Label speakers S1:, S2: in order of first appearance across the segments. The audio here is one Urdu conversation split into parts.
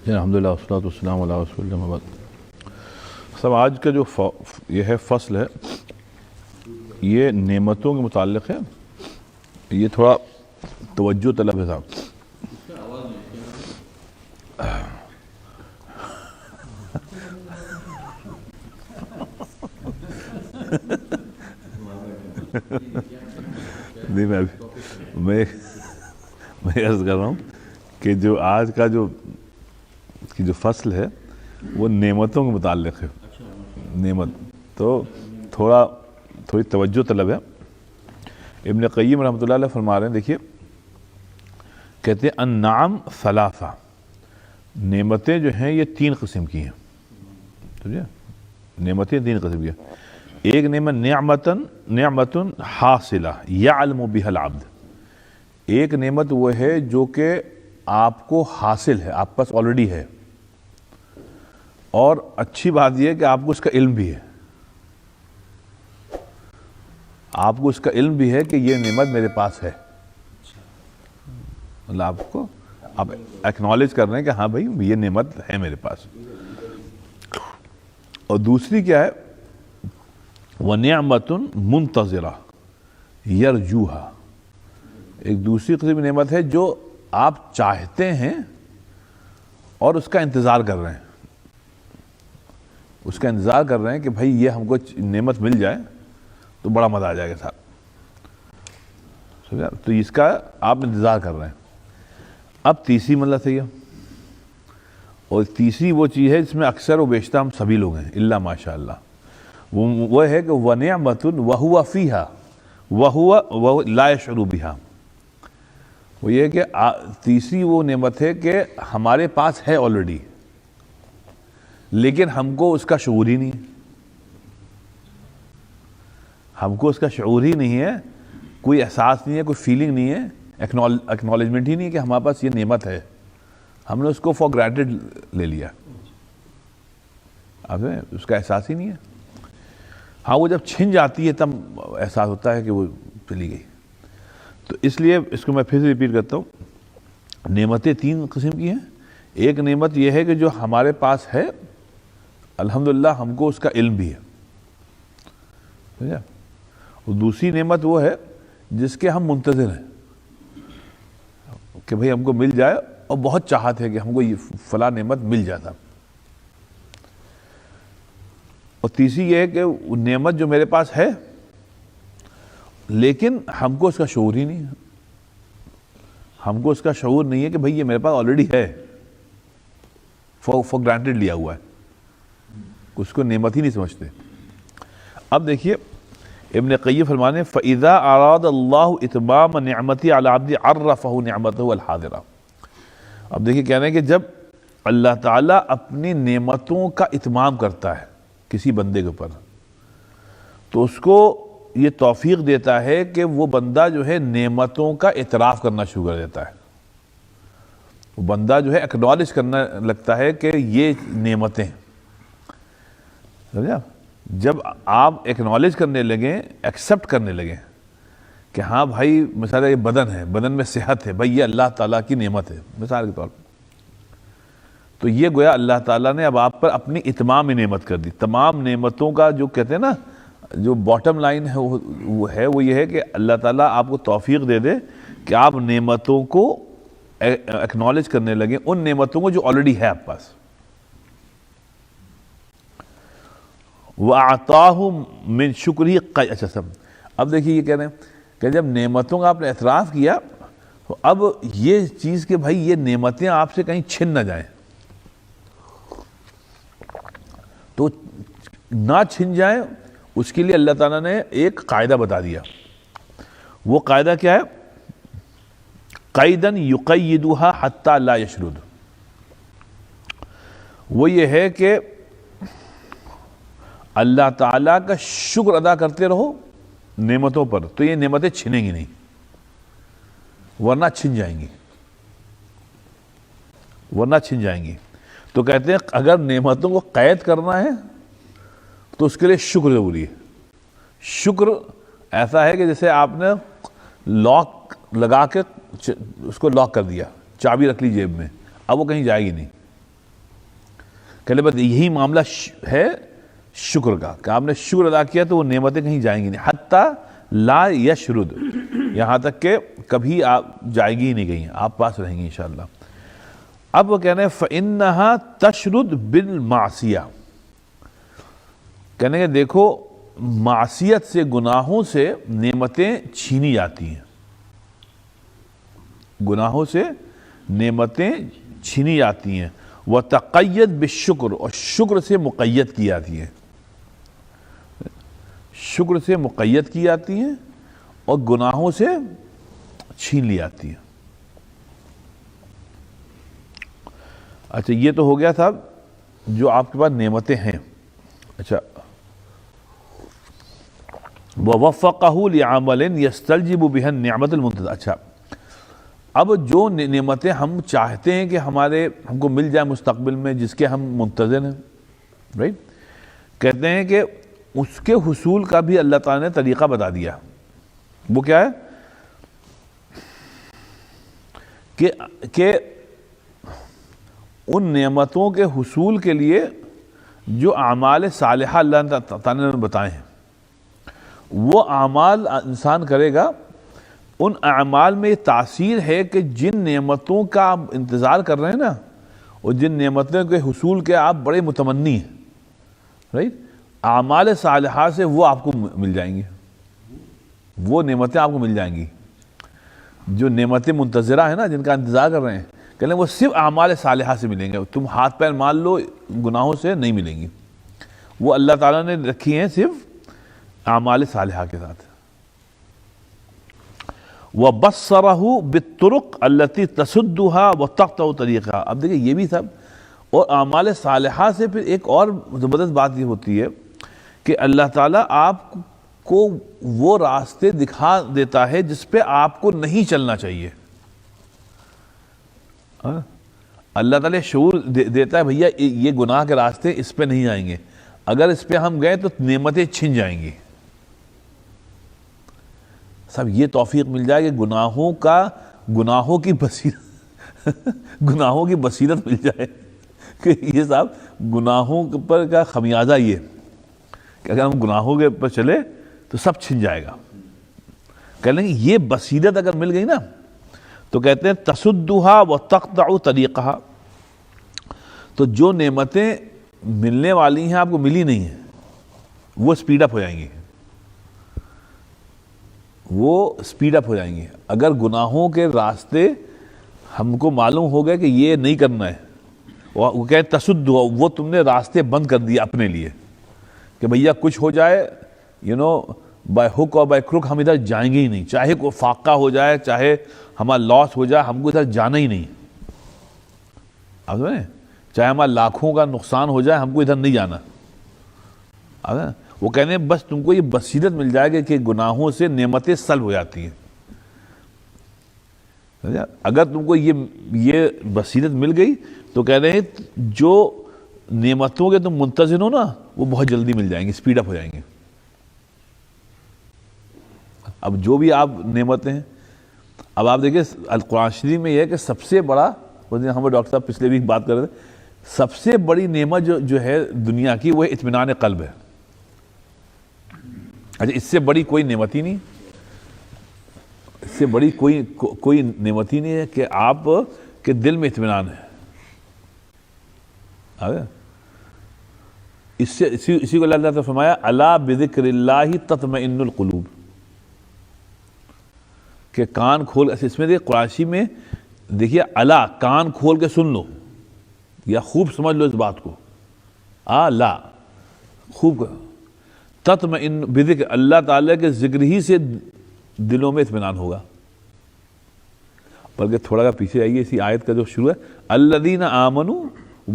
S1: الحمدللہ والصلاۃ والسلام علی رسول اللہ وبعد۔ سب آج کا جو یہ ہے فصل ہے، یہ نعمتوں کے متعلق ہے۔ یہ تھوڑا توجہ طلب ہے صاحب۔ نہیں میں عرض کر رہا ہوں کہ جو آج کا جو فصل ہے وہ نعمتوں کے متعلق ہے۔ نعمت تو تھوڑی توجہ طلب ہے۔ ابن قیم رحمۃ اللہ علیہ فرما رہے ہیں، دیکھیے کہتے ہیں النعم ثلاثہ، نعمتیں جو ہیں یہ 3 قسم کی ہیں۔ سمجھے؟ نعمتیں 3 قسم کی ہیں۔ ایک نعمت حاصلہ یعلم بها العبد، ایک نعمت وہ ہے جو کہ آپ کو حاصل ہے، آپ پاس آلریڈی ہے، اور اچھی بات یہ ہے کہ آپ کو اس کا علم بھی ہے۔ آپ کو اس کا علم بھی ہے کہ یہ نعمت میرے پاس ہے، مطلب آپ ایکنالج کر رہے ہیں کہ ہاں بھائی یہ نعمت ہے میرے پاس۔ اور دوسری کیا ہے؟ وَنِعْمَةٌ مُنْتَظِرَةٌ يَرْجُوهَا، ایک دوسری قسم کی نعمت ہے جو آپ چاہتے ہیں اور اس کا انتظار کر رہے ہیں، اس کا انتظار کر رہے ہیں کہ بھائی یہ ہم کو نعمت مل جائے تو بڑا مزہ آ جائے گا صاحب، تو اس کا آپ انتظار کر رہے ہیں۔ اب تیسری مطلب صحیح ہے، اور تیسری وہ چیز ہے جس میں اکثر و بیشتر ہم سبھی لوگ ہیں الا ماشاء اللہ، وہ ہے کہ وَنِعْمَةٌ وَهُوَ فِيهَا وَهُوَ لَا يَشْعُرُ بِهَا، وہ یہ کہ تیسری وہ نعمت ہے کہ ہمارے پاس ہے آلریڈی، لیکن ہم کو اس کا شعور ہی نہیں ہے، ہم کو اس کا شعور ہی نہیں ہے، کوئی احساس نہیں ہے، کوئی فیلنگ نہیں ہے، اکنالجمنٹ ہی نہیں ہے کہ ہمارے پاس یہ نعمت ہے، ہم نے اس کو فار گرانٹیڈ لے لیا، اب اس کا احساس ہی نہیں ہے۔ ہاں وہ جب چھن جاتی ہے تب احساس ہوتا ہے کہ وہ چلی گئی۔ تو اس لیے اس کو میں پھر سے ریپیٹ کرتا ہوں، نعمتیں 3 قسم کی ہیں۔ ایک نعمت یہ ہے کہ جو ہمارے پاس ہے، الحمدللہ ہم کو اس کا علم بھی ہے، سمجھا؟ اور دوسری نعمت وہ ہے جس کے ہم منتظر ہیں کہ بھئی ہم کو مل جائے، اور بہت چاہت ہے کہ ہم کو یہ فلاں نعمت مل جاتا۔ اور تیسری یہ ہے کہ وہ نعمت جو میرے پاس ہے لیکن ہم کو اس کا شعور ہی نہیں ہے، ہم کو اس کا شعور نہیں ہے کہ بھئی یہ میرے پاس آلریڈی ہے، فار گرانٹیڈ لیا ہوا ہے، اس کو نعمت ہی نہیں سمجھتے۔ اب دیکھیے ابن قیم فرمانے فَإِذَا أَرَادَ اللَّهُ إِتْمَامَ نِعْمَتِهِ عَلَى الْعَبْدِ عَرَّفَهُ نِعْمَتَهُ الْحَاضِرَةَ۔ اب دیکھیے کہنے کہ جب اللہ تعالیٰ اپنی نعمتوں کا اتمام کرتا ہے کسی بندے کے اوپر، تو اس کو یہ توفیق دیتا ہے کہ وہ بندہ جو ہے نعمتوں کا اعتراف کرنا شروع کر دیتا ہے، وہ بندہ جو ہے ایکنالج کرنا لگتا ہے کہ یہ نعمتیں، سمجھا؟ جب آپ ایکنالج کرنے لگیں، ایکسپٹ کرنے لگیں کہ ہاں بھائی مثلا یہ بدن ہے، بدن میں صحت ہے، بھائی یہ اللہ تعالیٰ کی نعمت ہے مثال کے طور پر، تو یہ گویا اللہ تعالیٰ نے اب آپ پر اپنی اتمام نعمت کر دی۔ تمام نعمتوں کا جو کہتے ہیں نا، جو باٹم لائن ہے وہ یہ ہے کہ اللہ تعالیٰ آپ کو توفیق دے دے کہ آپ نعمتوں کو ایکنالج کرنے لگیں، ان نعمتوں کو جو آلریڈی ہے آپ پاس۔ وَأَعْطَاهُ مِن شُكْرِهِ اچھا سب اب دیکھیے یہ کہہ رہے ہیں کہ جب نعمتوں کا آپ نے اعتراف کیا تو اب یہ چیز کہ بھائی یہ نعمتیں آپ سے کہیں چھن نہ جائیں، تو نہ چھن جائیں اس کے لیے اللہ تعالیٰ نے ایک قاعدہ بتا دیا۔ وہ قاعدہ کیا ہے؟ قَيْدًا يُقَيِّدُهَا حَتَّى لَا يَشْرُدُ، وہ یہ ہے کہ اللہ تعالیٰ کا شکر ادا کرتے رہو نعمتوں پر، تو یہ نعمتیں چھنیں گی نہیں، ورنہ چھن جائیں گی، ورنہ چھن جائیں گی۔ تو کہتے ہیں اگر نعمتوں کو قید کرنا ہے تو اس کے لیے شکر ضروری ہے۔ شکر ایسا ہے کہ جیسے آپ نے لاک لگا کے اس کو لاک کر دیا، چابی رکھ لی جیب میں، اب وہ کہیں جائے گی نہیں، کہنے بعد یہی معاملہ ہے شکر کا، کہ آپ نے شکر ادا کیا تو وہ نعمتیں کہیں جائیں گی نہیں، حتیٰ لا یشرد، یہاں تک کہ کبھی آپ جائے گی ہی نہیں کہیں، آپ پاس رہیں گی انشاءاللہ۔ اب وہ کہنے ہیں فَإِنَّهَا تَشْرُدْ بِالْمَعْصِيَةِ، کہنے کہ دیکھو معصیت سے، گناہوں سے نعمتیں چھینی جاتی ہیں، گناہوں سے نعمتیں چھینی جاتی ہیں، وَتَقَيَّدْ بِالشُّكْرِ، اور شکر سے مقید کی جاتی ہیں، شکر سے مقید کی جاتی ہیں اور گناہوں سے چھین لی جاتی ہیں۔ اچھا یہ تو ہو گیا تھا جو آپ کے پاس نعمتیں ہیں۔ اچھا وَوَفَّقَهُ لِعَمَلٍ يَسْتَلْجِبُ بِهَا النِّعْمَةَ الْمُنْتَظِرَةَ، اچھا اب جو نعمتیں ہم چاہتے ہیں کہ ہم کو مل جائے مستقبل میں، جس کے ہم منتظر ہیں، رائٹ، کہتے ہیں کہ اس کے حصول کا بھی اللہ تعالیٰ نے طریقہ بتا دیا۔ وہ کیا ہے کہ ان نعمتوں کے حصول کے لیے جو اعمال صالحہ اللہ تعالیٰ نے بتائے ہیں، وہ اعمال انسان کرے گا، ان اعمال میں یہ تاثیر ہے کہ جن نعمتوں کا آپ انتظار کر رہے ہیں نا، اور جن نعمتوں کے حصول کے آپ بڑے متمنی ہیں، رائٹ، اعمال صالحہ سے وہ آپ کو مل جائیں گی، وہ نعمتیں آپ کو مل جائیں گی۔ جو نعمتیں منتظرہ ہیں نا، جن کا انتظار کر رہے ہیں، کہ وہ صرف اعمال صالحہ سے ملیں گے، تم ہاتھ پیر مار لو گناہوں سے نہیں ملیں گی، وہ اللہ تعالیٰ نے رکھی ہیں صرف اعمال صالحہ کے ساتھ۔ وَبَصَّرَهُ بِالطُّرُقِ الَّتِي تَسُدُّهَا وَتَقْطَعُ طَرِيقَهَا، اب دیکھیں یہ بھی سب، اور اعمال صالحہ سے پھر ایک اور زبردست بات یہ ہوتی ہے کہ اللہ تعالیٰ آپ کو وہ راستے دکھا دیتا ہے جس پہ آپ کو نہیں چلنا چاہیے۔ اللہ تعالیٰ شعور دیتا ہے بھیا یہ گناہ کے راستے اس پہ نہیں جائیں گے، اگر اس پہ ہم گئے تو نعمتیں چھن جائیں گی۔ سب یہ توفیق مل جائے کہ گناہوں کی بصیرت مل جائے کہ یہ صاحب گناہوں پر کا خمیازہ یہ کہ اگر ہم گناہوں کے پر چلے تو سب چھن جائے گا۔ کہہ لیں گے یہ بصیرت اگر مل گئی نا تو کہتے ہیں تسدھا وتقطع طریقہا، تو جو نعمتیں ملنے والی ہیں آپ کو ملی نہیں ہیں وہ سپیڈ اپ ہو جائیں گی، وہ سپیڈ اپ ہو جائیں گے۔ اگر گناہوں کے راستے ہم کو معلوم ہو گئے کہ یہ نہیں کرنا ہے، وہ کہتے تسدھا، وہ تم نے راستے بند کر دیے اپنے لیے کہ بھیا کچھ ہو جائے، بائی ہک اور بائی کروک ہم ادھر جائیں گے ہی نہیں، چاہے کوئی فاقہ ہو جائے، چاہے ہمارا لاس ہو جائے، ہم کو ادھر جانا ہی نہیں، آپ سمجھیں، چاہے ہمارا لاکھوں کا نقصان ہو جائے، ہم کو ادھر نہیں جانا۔ وہ کہنے ہیں بس تم کو یہ بصیرت مل جائے گا کہ گناہوں سے نعمتیں سلب ہو جاتی ہیں۔ اگر تم کو یہ بصیرت مل گئی تو کہہ رہے ہیں جو نعمتوں کے تم منتظر ہو نا وہ بہت جلدی مل جائیں گے، سپیڈ اپ ہو جائیں گے۔ اب جو بھی آپ نعمتیں ہیں، اب آپ دیکھیں القرآن شریف میں یہ ہے کہ سب سے بڑا، ہم ڈاکٹر صاحب پچھلے ویک بات کر رہے تھے، سب سے بڑی نعمت جو ہے دنیا کی وہ اطمینان قلب ہے۔ اچھا اس سے بڑی کوئی نعمت ہی نہیں، اس سے بڑی کوئی نعمت ہی نہیں ہے کہ آپ کے دل میں اطمینان ہے۔ اسی کو اللہ تعالیٰ نے فرمایا الا بذکر اللہ تطمئن القلوب، کہ کان کھول، اس میں دیکھیں قرآن میں دیکھیے الا، کان کھول کے سن لو یا خوب سمجھ لو اس بات کو، الا خوب، تطمئن بذکر، اللہ تعالیٰ کے ذکر ہی سے دلوں میں اطمینان ہوگا۔ بلکہ تھوڑا سا پیچھے آئیے، اسی آیت کا جو شروع ہے الذین آمنوا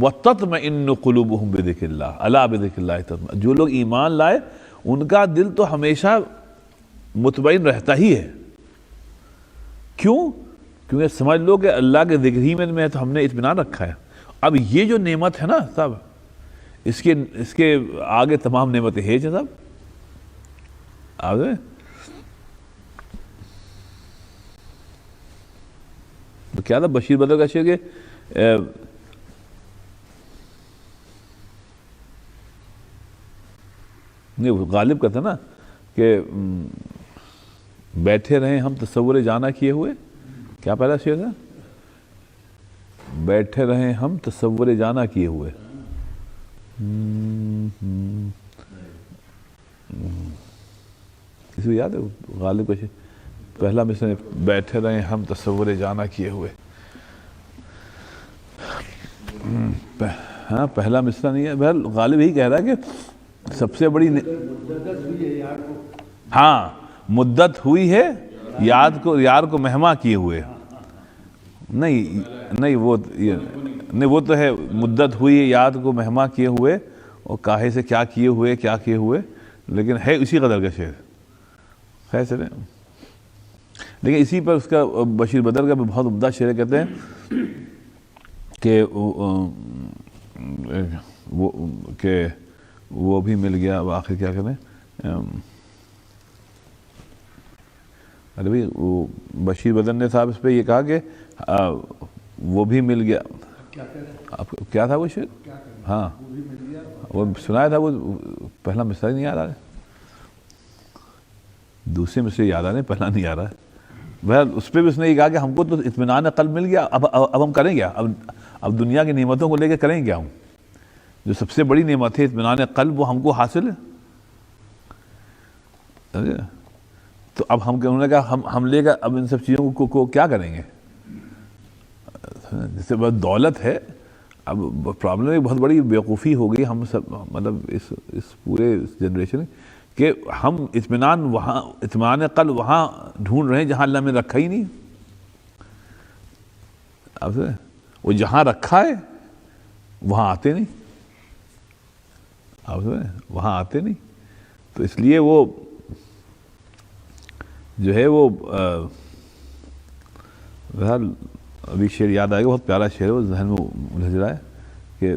S1: وتطمئن قلوبہم بذکر اللہ، الا بذکر اللہ تطمئن، جو لوگ ایمان لائے ان کا دل تو ہمیشہ مطمئن رہتا ہی ہے۔ کیوں؟ کیونکہ سمجھ لو کہ اللہ کے ذکر ہی میں تو ہم نے اطمینان رکھا ہے۔ اب یہ جو نعمت ہے نا صاحب، اس کے آگے تمام نعمتیں ہیں صاحب، آگے تو کیا تھا بشیر بدر کا شعر کہ نہیں غالب کہتے ہیں نا کہ بیٹھے رہیں ہم تصور جانا کیے ہوئے. کیا پہلا شعر تھا؟ بیٹھے رہیں ہم تصور جانا کیے ہوئے. کسی کو یاد ہے غالب کا شعر؟ پہلا مصرع بیٹھے رہیں ہم تصور جانا کیے ہوئے. ہاں پہلا مصرع نہیں ہے. بہرحال غالب یہی کہہ رہا ہے کہ سب سے بڑی ہاں مدت ہوئی ہے یار کو مہما کیے ہوئے. نہیں وہ تو ہے مدت ہوئی ہے یاد کو مہما کیے ہوئے اور کاہے سے کیا کیے ہوئے لیکن ہے اسی قدر کا شعر. خیر چلیں. لیکن اسی پر اس کا بشیر بدر کا بھی بہت عمدہ شعر کہتے ہیں کہ وہ بھی مل گیا. اب آخر کیا کریں؟ ارے بھائی وہ بشیر بدر نے صاحب اس پہ یہ کہا کہ وہ بھی مل گیا. کیا تھا وہ شعر؟ ہاں وہ سنایا تھا. وہ پہلا مصرع نہیں یاد آ رہا ہے. دوسرے مصرع یاد آ رہے ہیں, پہلا نہیں آ رہا ہے. بہرحال اس پہ بھی اس نے یہ کہا کہ ہم کو تو اطمینان قلب مل گیا. اب ہم کریں کیا؟ اب دنیا کی نعمتوں کو لے کے کریں کیا؟ ہم جو سب سے بڑی نعمت ہے اطمینان قلب وہ ہم کو حاصل ہے. تو اب انہوں نے کہا ہم لے کر اب ان سب چیزوں کو کیا کریں گے؟ جس سے بہت دولت ہے. اب پرابلم بہت بڑی بیوقوفی ہو گئی ہم سب, مطلب اس پورے جنریشن کہ ہم اطمینان قلب وہاں ڈھونڈ رہے ہیں جہاں اللہ نے رکھا ہی نہیں. اب وہ جہاں رکھا ہے وہاں آتے نہیں. اب وہاں آتے نہیں. تو اس لیے وہ جو ہے وہ بہرحال ابھی شعر یاد آئے گا, بہت پیارا شعر ہے, وہ ذہن میں الجھ رہا ہے کہ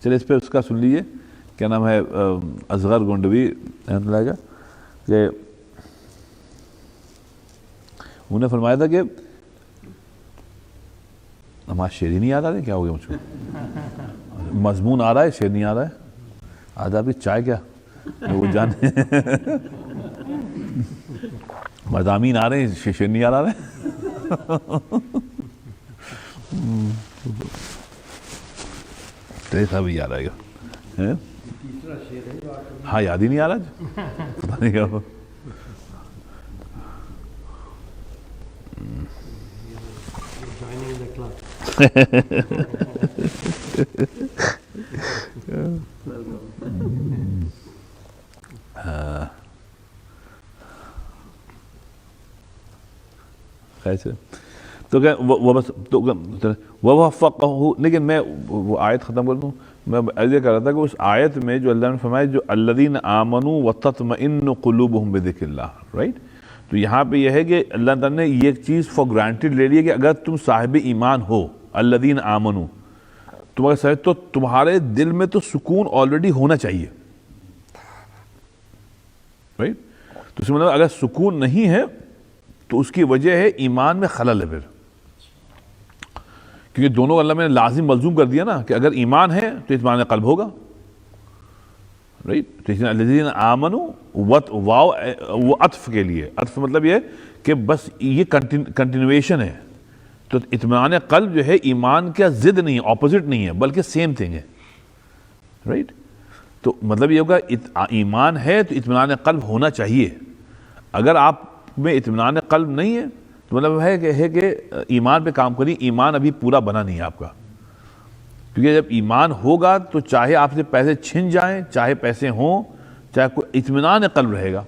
S1: چلے اس پہ اس کا سن لیجیے. کیا نام ہے؟ اصغر گونڈوی رحمۃ اللہ کا, کہ انہوں نے فرمایا تھا کہ ہمارا شعر ہی نہیں یاد آ رہا. کیا ہو گیا مجھ کو؟ مضمون آ رہا ہے, شعر نہیں آ رہا ہے. آج آپ کی چائے کیا وہ جانے مضامین آ رہے ہیں, شعر نہیں آ رہا ہے. تیرا بھی یاد آئے گا. ہاں یاد ہی نہیں آ رہا. پتہ نہیں کیا. تو لیکن میں وہ آیت ختم کر دوں. میں عرض کر رہا تھا کہ اس آیت میں جو اللہ نے فرمایا جو الذین آمنوا وتطمئن قلوبہم بذکر اللہ, رائٹ. تو یہاں پہ یہ ہے کہ اللہ تعالیٰ نے یہ چیز فار گرانٹیڈ لے لی ہے کہ اگر تم صاحب ایمان ہو, الذین آمنوا, تم اگر صاحب تو تمہارے دل میں تو سکون آلریڈی ہونا چاہیے, رائٹ. تو اس مطلب اگر سکون نہیں ہے تو اس کی وجہ ہے ایمان میں خلل ہے. پھر کیونکہ دونوں اللہ میں نے لازم ملزوم کر دیا نا کہ اگر ایمان ہے تو اطمینان قلب ہوگا, رائٹ. الذین آمنوا واو وہ عطف کے لیے, عطف مطلب یہ کہ بس یہ کنٹینویشن ہے. تو اطمینان قلب جو ہے ایمان کا ضد نہیں ہے, اپوزٹ نہیں ہے, بلکہ سیم تھنگ ہے, رائٹ. تو مطلب یہ ہوگا ایمان ہے تو اطمینان قلب ہونا چاہیے. اگر آپ میں اطمینان قلب نہیں ہے تو مطلب ہے کہ ایمان پہ کام کریے, ایمان ابھی پورا بنا نہیں ہے آپ کا. کیونکہ جب ایمان ہوگا تو چاہے آپ سے پیسے چھن جائیں, چاہے پیسے ہوں, چاہے کوئی اطمینان قلب رہے گا.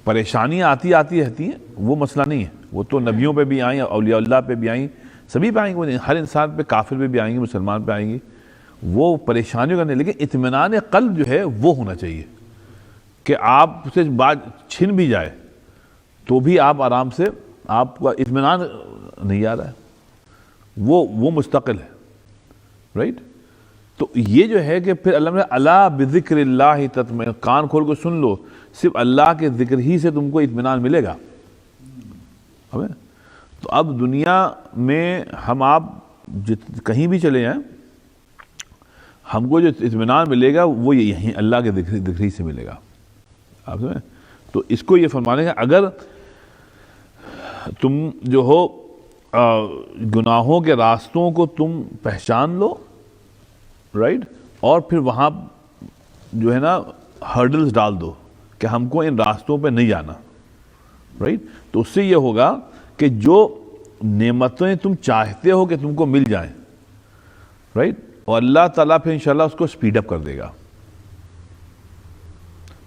S1: پریشانیاں آتی رہتی ہیں, وہ مسئلہ نہیں ہے. وہ تو نبیوں پہ بھی آئیں, اولیاء اللہ پہ بھی آئیں, سبھی پہ آئیں گے, ہر انسان پہ, کافر پہ بھی آئیں گے, مسلمان پہ آئیں گے. وہ پریشانیوں کا نہیں, لیکن اطمینان قلب جو ہے وہ ہونا چاہیے کہ آپ سے بات چھن بھی جائے تو بھی آپ آرام سے, آپ کا اطمینان نہیں آ رہا ہے, وہ مستقل ہے, رائٹ. تو یہ جو ہے کہ پھر اللہ نے الا بذکر اللہ تطمئن, کان کھول کو سن لو, صرف اللہ کے ذکر ہی سے تم کو اطمینان ملے گا. تو اب دنیا میں ہم آپ کہیں بھی چلے جائیں, ہم کو جو اطمینان ملے گا وہ یہیں اللہ کے ذکر سے ملے گا. آپ سمجھیں؟ تو اس کو یہ فرمانے کا اگر تم جو ہو گناہوں کے راستوں کو تم پہچان لو، رائٹ، اور پھر وہاں جو ہے نا ہرڈلز ڈال دو کہ ہم کو ان راستوں پہ نہیں جانا، رائٹ، تو اس سے یہ ہوگا کہ جو نعمتیں تم چاہتے ہو کہ تم کو مل جائیں، رائٹ، اور اللہ تعالیٰ پھر انشاءاللہ اس کو سپیڈ اپ کر دے گا.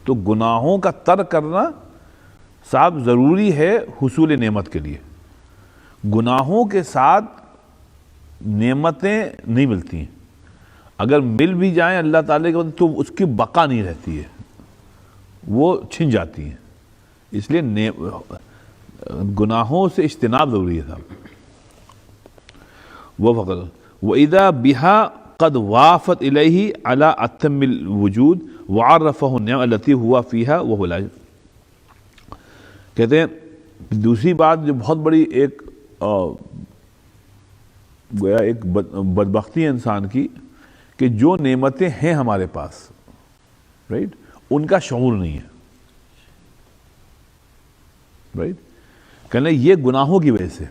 S1: تو گناہوں کا ترک کرنا صاحب ضروری ہے حصول نعمت کے لیے. گناہوں کے ساتھ نعمتیں نہیں ملتی ہیں. اگر مل بھی جائیں اللہ تعالیٰ کے تو اس کی بقا نہیں رہتی ہے، وہ چھن جاتی ہیں. اس لیے گناہوں سے اجتناب ضروری ہے صاحب. وہ فقط وَإِذَا بِهَا قَدْ وَافَتْ إِلَيْهِ عَلَىٰ أَتَمِّ الْوُجُودِ وَعَرَّفَهُ النِّعْمَةَ الَّتِي هُوَ فِيهَا وَهُوَ لَا. کہتے ہیں دوسری بات جو بہت بڑی ایک گویا ایک بدبختی ہے انسان کی کہ جو نعمتیں ہیں ہمارے پاس، رائٹ، ان کا شعور نہیں ہے، رائٹ. کہنے یہ گناہوں کی وجہ سے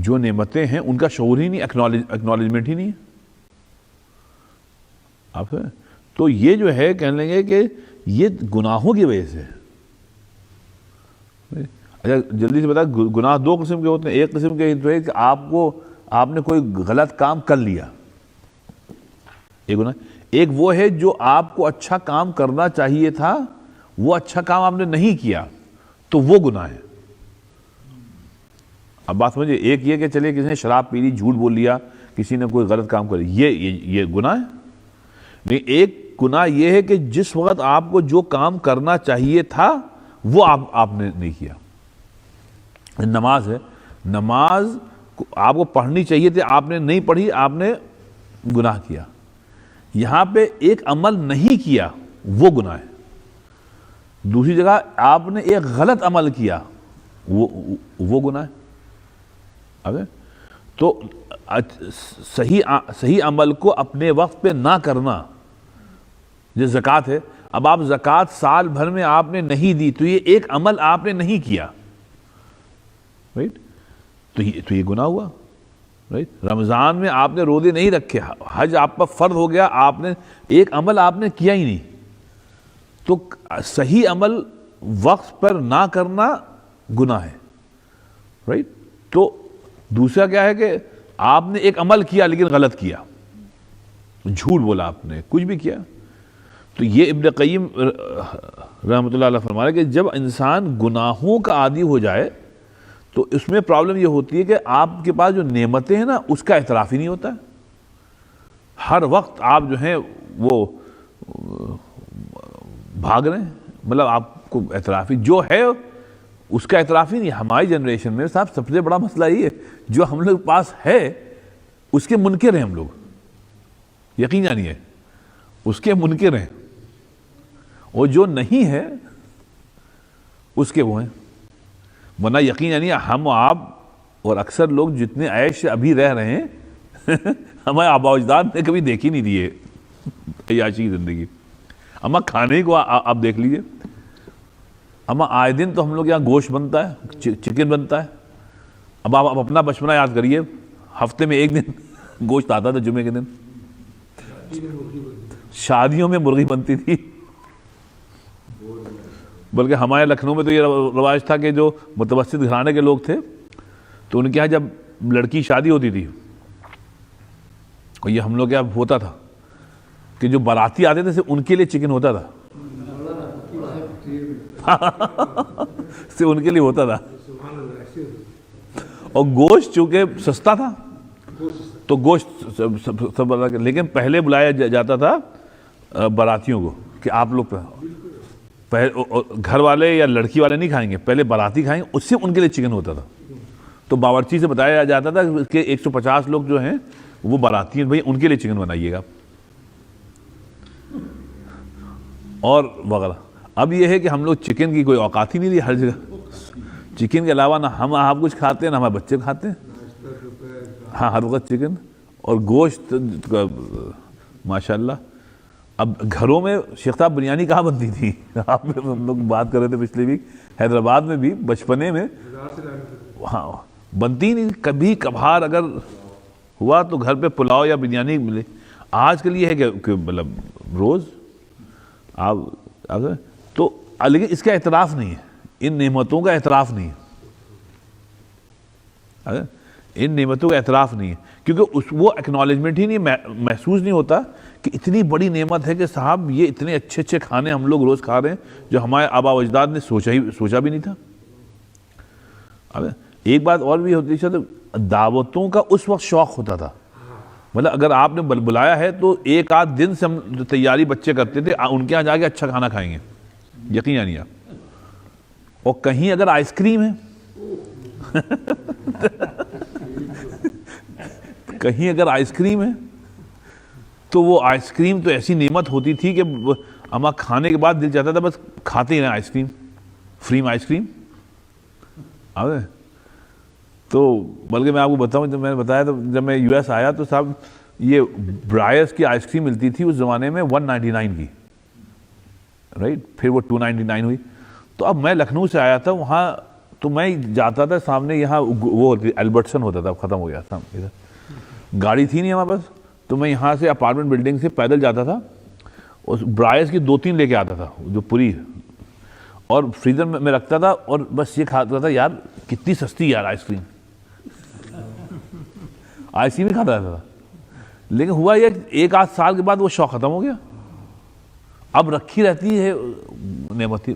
S1: جو نعمتیں ہیں ان کا شعور ہی نہیں، اکنالجمنٹ ہی نہیں ہے. آپ تو یہ جو ہے کہنے لگے کہ یہ گناہوں کی وجہ سے. اچھا جلدی سے بتا، گناہ دو قسم کے ہوتے ہیں. ایک قسم کے ہے کہ آپ نے کوئی غلط کام کر لیا، ایک گناہ. ایک وہ ہے جو آپ کو اچھا کام کرنا چاہیے تھا، وہ اچھا کام آپ نے نہیں کیا تو وہ گناہ ہے. اب بات سمجھے، ایک یہ کہ چلے کسی نے شراب پی لی، جھوٹ بول لیا، کسی نے کوئی غلط کام کر لیا، یہ گناہ ہے. لیکن ایک گناہ یہ ہے کہ جس وقت آپ کو جو کام کرنا چاہیے تھا وہ آپ نے نہیں کیا. نماز ہے، نماز آپ کو پڑھنی چاہیے تھی، آپ نے نہیں پڑھی، آپ نے گناہ کیا. یہاں پہ ایک عمل نہیں کیا وہ گناہ ہے. دوسری جگہ آپ نے ایک غلط عمل کیا وہ گناہ ہے. تو صحیح عمل کو اپنے وقت پہ نہ کرنا، جیسے زکوٰۃ ہے. اب آپ زکوٰۃ سال بھر میں آپ نے نہیں دی تو یہ ایک عمل آپ نے نہیں کیا، رائٹ، تو یہ گناہ ہوا. رائٹ، رمضان میں آپ نے روزے نہیں رکھے، حج آپ پر فرض ہو گیا، آپ نے ایک عمل آپ نے کیا ہی نہیں. تو صحیح عمل وقت پر نہ کرنا گناہ ہے، رائٹ. تو دوسرا کیا ہے کہ آپ نے ایک عمل کیا لیکن غلط کیا، جھوٹ بولا، آپ نے کچھ بھی کیا. تو یہ ابن قیم رحمۃ اللہ علیہ فرما رہے کہ جب انسان گناہوں کا عادی ہو جائے تو اس میں پرابلم یہ ہوتی ہے کہ آپ کے پاس جو نعمتیں ہیں نا اس کا اعتراف ہی نہیں ہوتا ہے. ہر وقت آپ جو ہیں وہ بھاگ رہے ہیں، مطلب آپ کو اعتراف ہی جو ہے اس کا اعتراف ہی نہیں. ہماری جنریشن میں صاحب سب سے بڑا مسئلہ یہ ہے جو ہم لوگ پاس ہے اس کے منکر ہیں ہم لوگ. یقین جانیے اس کے منکر ہیں، اور جو نہیں ہے اس کے وہ ہیں. ورنہ یقین جانیے ہم آپ اور اکثر لوگ جتنے عیش ابھی رہ رہے ہیں ہمارے آباء و اجداد نے کبھی دیکھی نہیں دی ہے عیاشی کی زندگی. اما کھانے کو آپ دیکھ لیجئے، اما آئے دن تو ہم لوگ یہاں گوشت بنتا ہے، چکن بنتا ہے. اب آپ اپنا بچپنا یاد کریے، ہفتے میں ایک دن گوشت آتا تھا، جمعے کے دن شادیوں میں مرغی بنتی تھی. بلکہ ہمارے لکھنؤ میں تو یہ رواج تھا کہ جو متوسط گھرانے کے لوگ تھے تو ان کے یہاں جب لڑکی شادی ہوتی تھی، اور یہ ہم لوگ کے یہاں ہوتا تھا کہ جو باراتی آتے تھے ان کے لیے چکن ہوتا تھا سے ان کے لیے ہوتا تھا. اور گوشت چونکہ سستا تھا تو گوشت سب، لیکن پہلے بلایا جاتا تھا براتیوں کو کہ آپ لوگ گھر والے یا لڑکی والے نہیں کھائیں گے، پہلے باراتی کھائیں گے، اس سے ان کے لیے چکن ہوتا تھا. تو باورچی سے بتایا جاتا تھا کہ 150 لوگ جو ہیں وہ باراتی ہیں، بھائی ان کے لیے چکن بنائیے گا اور وغیرہ. اب یہ ہے کہ ہم لوگ چکن کی کوئی اوقات ہی نہیں دی. ہر جگہ چکن کے علاوہ نہ ہم آپ کچھ کھاتے ہیں نہ ہمارے بچے کھاتے ہیں. ہاں ہر وقت چکن. اور گوشت ماشاء اللہ. اب گھروں میں شیخ صاحب بریانی کہاں بنتی تھی؟ آپ ہم لوگ بات کر رہے تھے پچھلے ویک، حیدرآباد میں بھی بچپنے میں ہاں بنتی نہیں. کبھی کبھار اگر ہوا تو گھر پہ پلاؤ یا بریانی ملے. آج کل یہ ہے کہ مطلب روز آپ تو، لیکن اس کا اعتراف نہیں ہے، ان نعمتوں کا اعتراف نہیں ہے، ان نعمتوں کا اعتراف نہیں ہے، کیونکہ وہ اکنالجمنٹ ہی نہیں، محسوس نہیں ہوتا کہ اتنی بڑی نعمت ہے کہ صاحب یہ اتنے اچھے اچھے کھانے ہم لوگ روز کھا رہے ہیں جو ہمارے آبا و اجداد نے سوچا بھی نہیں تھا. ایک بات اور بھی ہوتی ہے، دعوتوں کا اس وقت شوق ہوتا تھا. مطلب اگر آپ نے بلایا ہے تو ایک آدھ دن سے ہم تیاری بچے کرتے تھے، ان کے یہاں جا کے اچھا کھانا کھائیں گے، یقین نہیں آپ. اور کہیں اگر آئس کریم ہے کہیں اگر آئس کریم ہے تو وہ آئس کریم تو ایسی نعمت ہوتی تھی کہ ہمارا کھانے کے بعد دل چاہتا تھا بس کھاتے ہی رہیں آئس کریم، فری میں آئس کریم. تو بلکہ میں آپ کو بتاؤں، جب میں نے بتایا تو جب میں یو ایس آیا تو صاحب یہ برائرس کی آئس کریم ملتی تھی اس زمانے میں 199 کی، رائٹ، پھر وہ 299 ہوئی. تو اب میں لکھنؤ سے آیا تھا، وہاں تو میں جاتا تھا سامنے، یہاں وہ البرٹسن ہوتا تھا، ختم ہو گیا تھا، گاڑی تھی نہیں ہمارے پاس، تو میں یہاں سے اپارٹمنٹ بلڈنگ سے پیدل جاتا تھا اور برائرس کی 2-3 لے کے آتا تھا جو پوری، اور فریزر میں رکھتا تھا اور بس یہ کھاتا تھا. یار کتنی سستی یار آئس کریم، آئس کریم ہی کھاتا رہتا تھا. لیکن ہوا یہ ایک آدھ سال کے بعد وہ شوق ختم ہو گیا. اب رکھی رہتی ہے نعمت،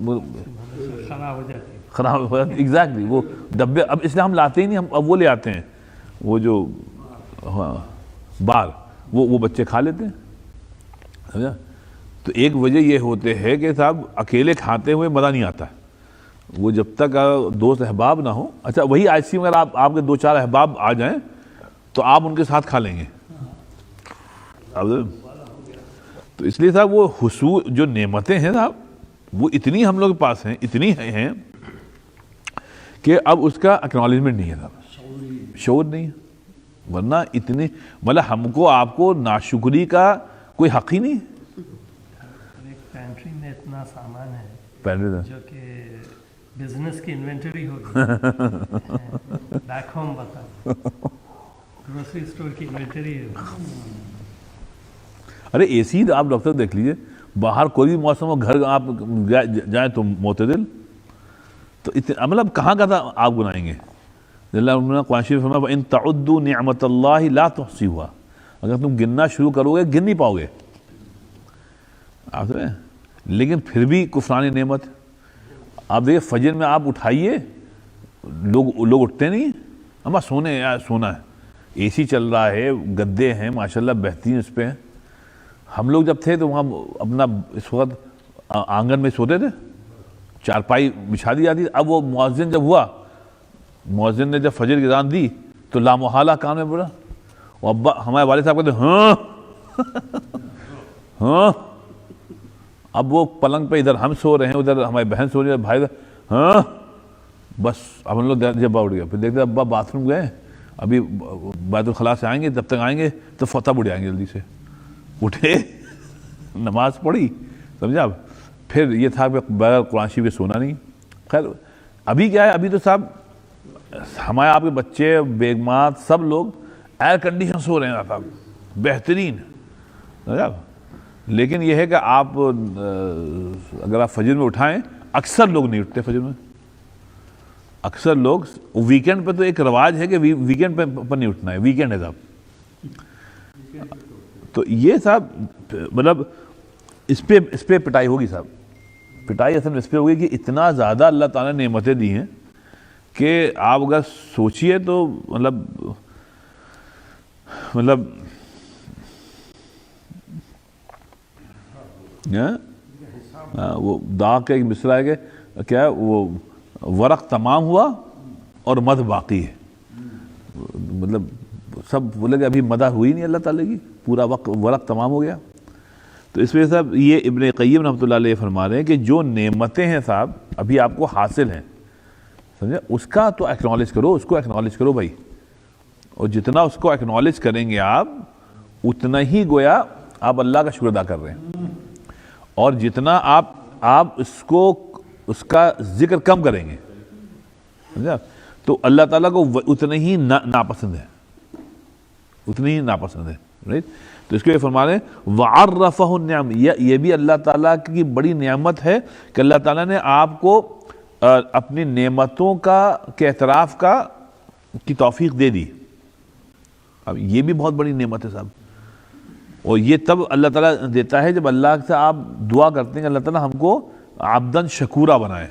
S1: خراب ہو جاتی ایگزیکٹلی وہ ڈبے. اب اس لیے ہم لاتے ہی نہیں، ہم اب وہ لے آتے ہیں وہ جو بار، وہ بچے کھا لیتے ہیں. سمجھا؟ تو ایک وجہ یہ ہوتے ہے کہ صاحب اکیلے کھاتے ہوئے مزہ نہیں آتا ہے، وہ جب تک دوست احباب نہ ہو. اچھا وہی آئس کریم اگر آپ کے 2-4 احباب آ جائیں تو آپ ان کے ساتھ کھا لیں گے. تو اس لیے صاحب وہ حصول جو نعمتیں ہیں صاحب وہ اتنی ہم لوگ کے پاس ہیں، اتنی ہیں کہ اب اس کا اکنالجمنٹ نہیں ہے صاحب، شعور نہیں ہے. ورنہ اتنی مطلب ہم کو آپ کو ناشکری کا کوئی حق ہی نہیں ہے.
S2: پینٹری میں اتنا سامان ہے
S1: پینٹری
S2: جو کہ بزنس کی انوینٹری ہوگی، بیک ہوم بتا گروسری اسٹور کی انوینٹری ہے.
S1: ارے اے سی آپ ڈاکٹر دیکھ لیجئے، باہر کوئی بھی موسم ہو، گھر آپ جائیں تو معتدل. تو مطلب کہاں کا تھا آپ گنائیں گے. اللہ نے قرآن شریف فرمایا وَإِن تَعُدُّوا نِعْمَةَ اللَّهِ لَا تُحْصِوهَا، اگر تم گننا شروع کرو گے گن نہیں پاؤ گے آپ سے. لیکن پھر بھی کفران نعمت. آپ دیکھیں فجر میں آپ اٹھائیے، لوگ اٹھتے نہیں، ہمارا سونے یار سونا ہے، اے سی چل رہا ہے، گدے ہیں ماشاءاللہ بہترین اس پہ ہیں. ہم لوگ جب تھے تو وہاں اپنا اس وقت آنگن میں سوتے تھے، چارپائی بچھا دی جاتی. اب وہ مؤذن جب ہوا، مؤذن نے جب فجر کی اذان دی تو لامحالہ کان میں پڑا. اور ابا ہمارے والد صاحب کہتے ہاں ہاں. اب وہ پلنگ پہ ادھر ہم سو رہے ہیں، ادھر ہماری بہن سو رہی ہے، بھائی ہاں. بس اب ہم لوگ جب اٹھ گیا، پھر دیکھتے ابا باتھ روم گئے، ابھی بیت الخلاء سے آئیں گے، جب تک آئیں گے تو فتح اٹھ جائیں گے. جلدی سے اٹھے، نماز پڑھی، سمجھا. اب پھر یہ تھا کہ بغیر قرآن شریف کے سونا نہیں. خیر ابھی کیا ہے، ابھی تو صاحب ہمارے آپ کے بچے بیگمات سب لوگ ایئر کنڈیشن سو رہے ہیں صاحب، بہترین. سمجھا. لیکن یہ ہے کہ آپ اگر آپ فجر میں اٹھائیں، اکثر لوگ نہیں اٹھتے فجر میں. اکثر لوگ ویکینڈ پہ تو ایک رواج ہے کہ ویکینڈ پہ نہیں اٹھنا ہے، ویکینڈ ہے صاحب. تو یہ صاحب مطلب اس پہ پٹائی ہوگی صاحب. پٹائی اصل میں اس پہ ہوگی کہ اتنا زیادہ اللہ تعالیٰ نے نعمتیں دی ہیں کہ آپ اگر سوچئے تو مطلب وہ داغ کا ایک مصرع ہے کہ کیا ہے، وہ ورق تمام ہوا اور مدح باقی ہے. مطلب سب بولے کہ ابھی مدح ہوئی نہیں اللہ تعالیٰ کی، پورا ورق تمام ہو گیا. تو اس وجہ سے یہ ابن قیم رحمۃ اللہ علیہ فرما رہے ہیں کہ جو نعمتیں ہیں صاحب ابھی آپ کو حاصل ہیں، سمجھے، اس کا تو ایکنالج کرو، اس کو ایکنالج کرو بھائی. اور جتنا اس کو ایکنالج کریں گے آپ اتنا ہی گویا آپ اللہ کا شکر ادا کر رہے ہیں، اور جتنا آپ اس کا ذکر کم کریں گے سمجھا تو اللہ تعالیٰ کو اتنے ہی ناپسند ہے، اتنی ہی ناپسند ہے، رائٹ؟ تو اس کو یہ فرما رہے ہیں وَعَرَّفَهُ النِّعَمِ، یہ بھی اللہ تعالیٰ کی بڑی نعمت ہے کہ اللہ تعالیٰ نے آپ کو اپنی نعمتوں کے اعتراف کی توفیق دے دی۔ اب یہ بھی بہت بڑی نعمت ہے صاحب، اور یہ تب اللہ تعالیٰ دیتا ہے جب اللہ سے آپ دعا کرتے ہیں کہ اللہ تعالیٰ ہم کو عبداً شکورا بنائے،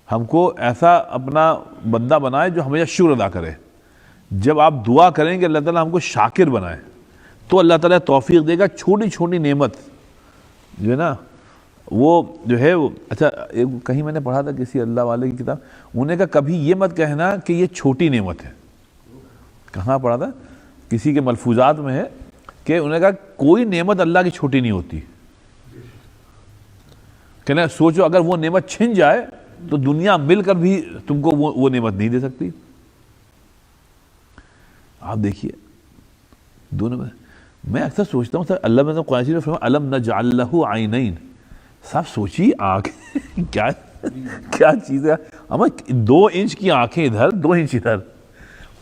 S1: ہم کو ایسا اپنا بندہ بنائے جو ہمیشہ شکر ادا کرے۔ جب آپ دعا کریں کہ اللہ تعالیٰ ہم کو شاکر بنائے تو اللہ تعالیٰ توفیق دے گا۔ چھوٹی چھوٹی نعمت جو ہے نا وہ جو ہے اچھا کہیں میں نے پڑھا تھا کسی اللہ والے کی کتاب، انہوں نے کہا کبھی یہ مت کہنا کہ یہ چھوٹی نعمت ہے۔ کہاں پڑھا تھا؟ کسی کے ملفوظات میں ہے کہ انہوں نے کہا کوئی نعمت اللہ کی چھوٹی نہیں ہوتی۔ کہنا سوچو اگر وہ نعمت چھن جائے تو دنیا مل کر بھی تم کو وہ نعمت نہیں دے سکتی۔ آپ دیکھیے دونوں میں اکثر سوچتا ہوں اللہ میں قرآن شریف میں فرمایا الم نجعل لہ عینین، صاحب سوچیے آنکھ کیا چیز ہے، ہمیں 2 انچ کی آنکھیں ادھر 2 انچ ادھر،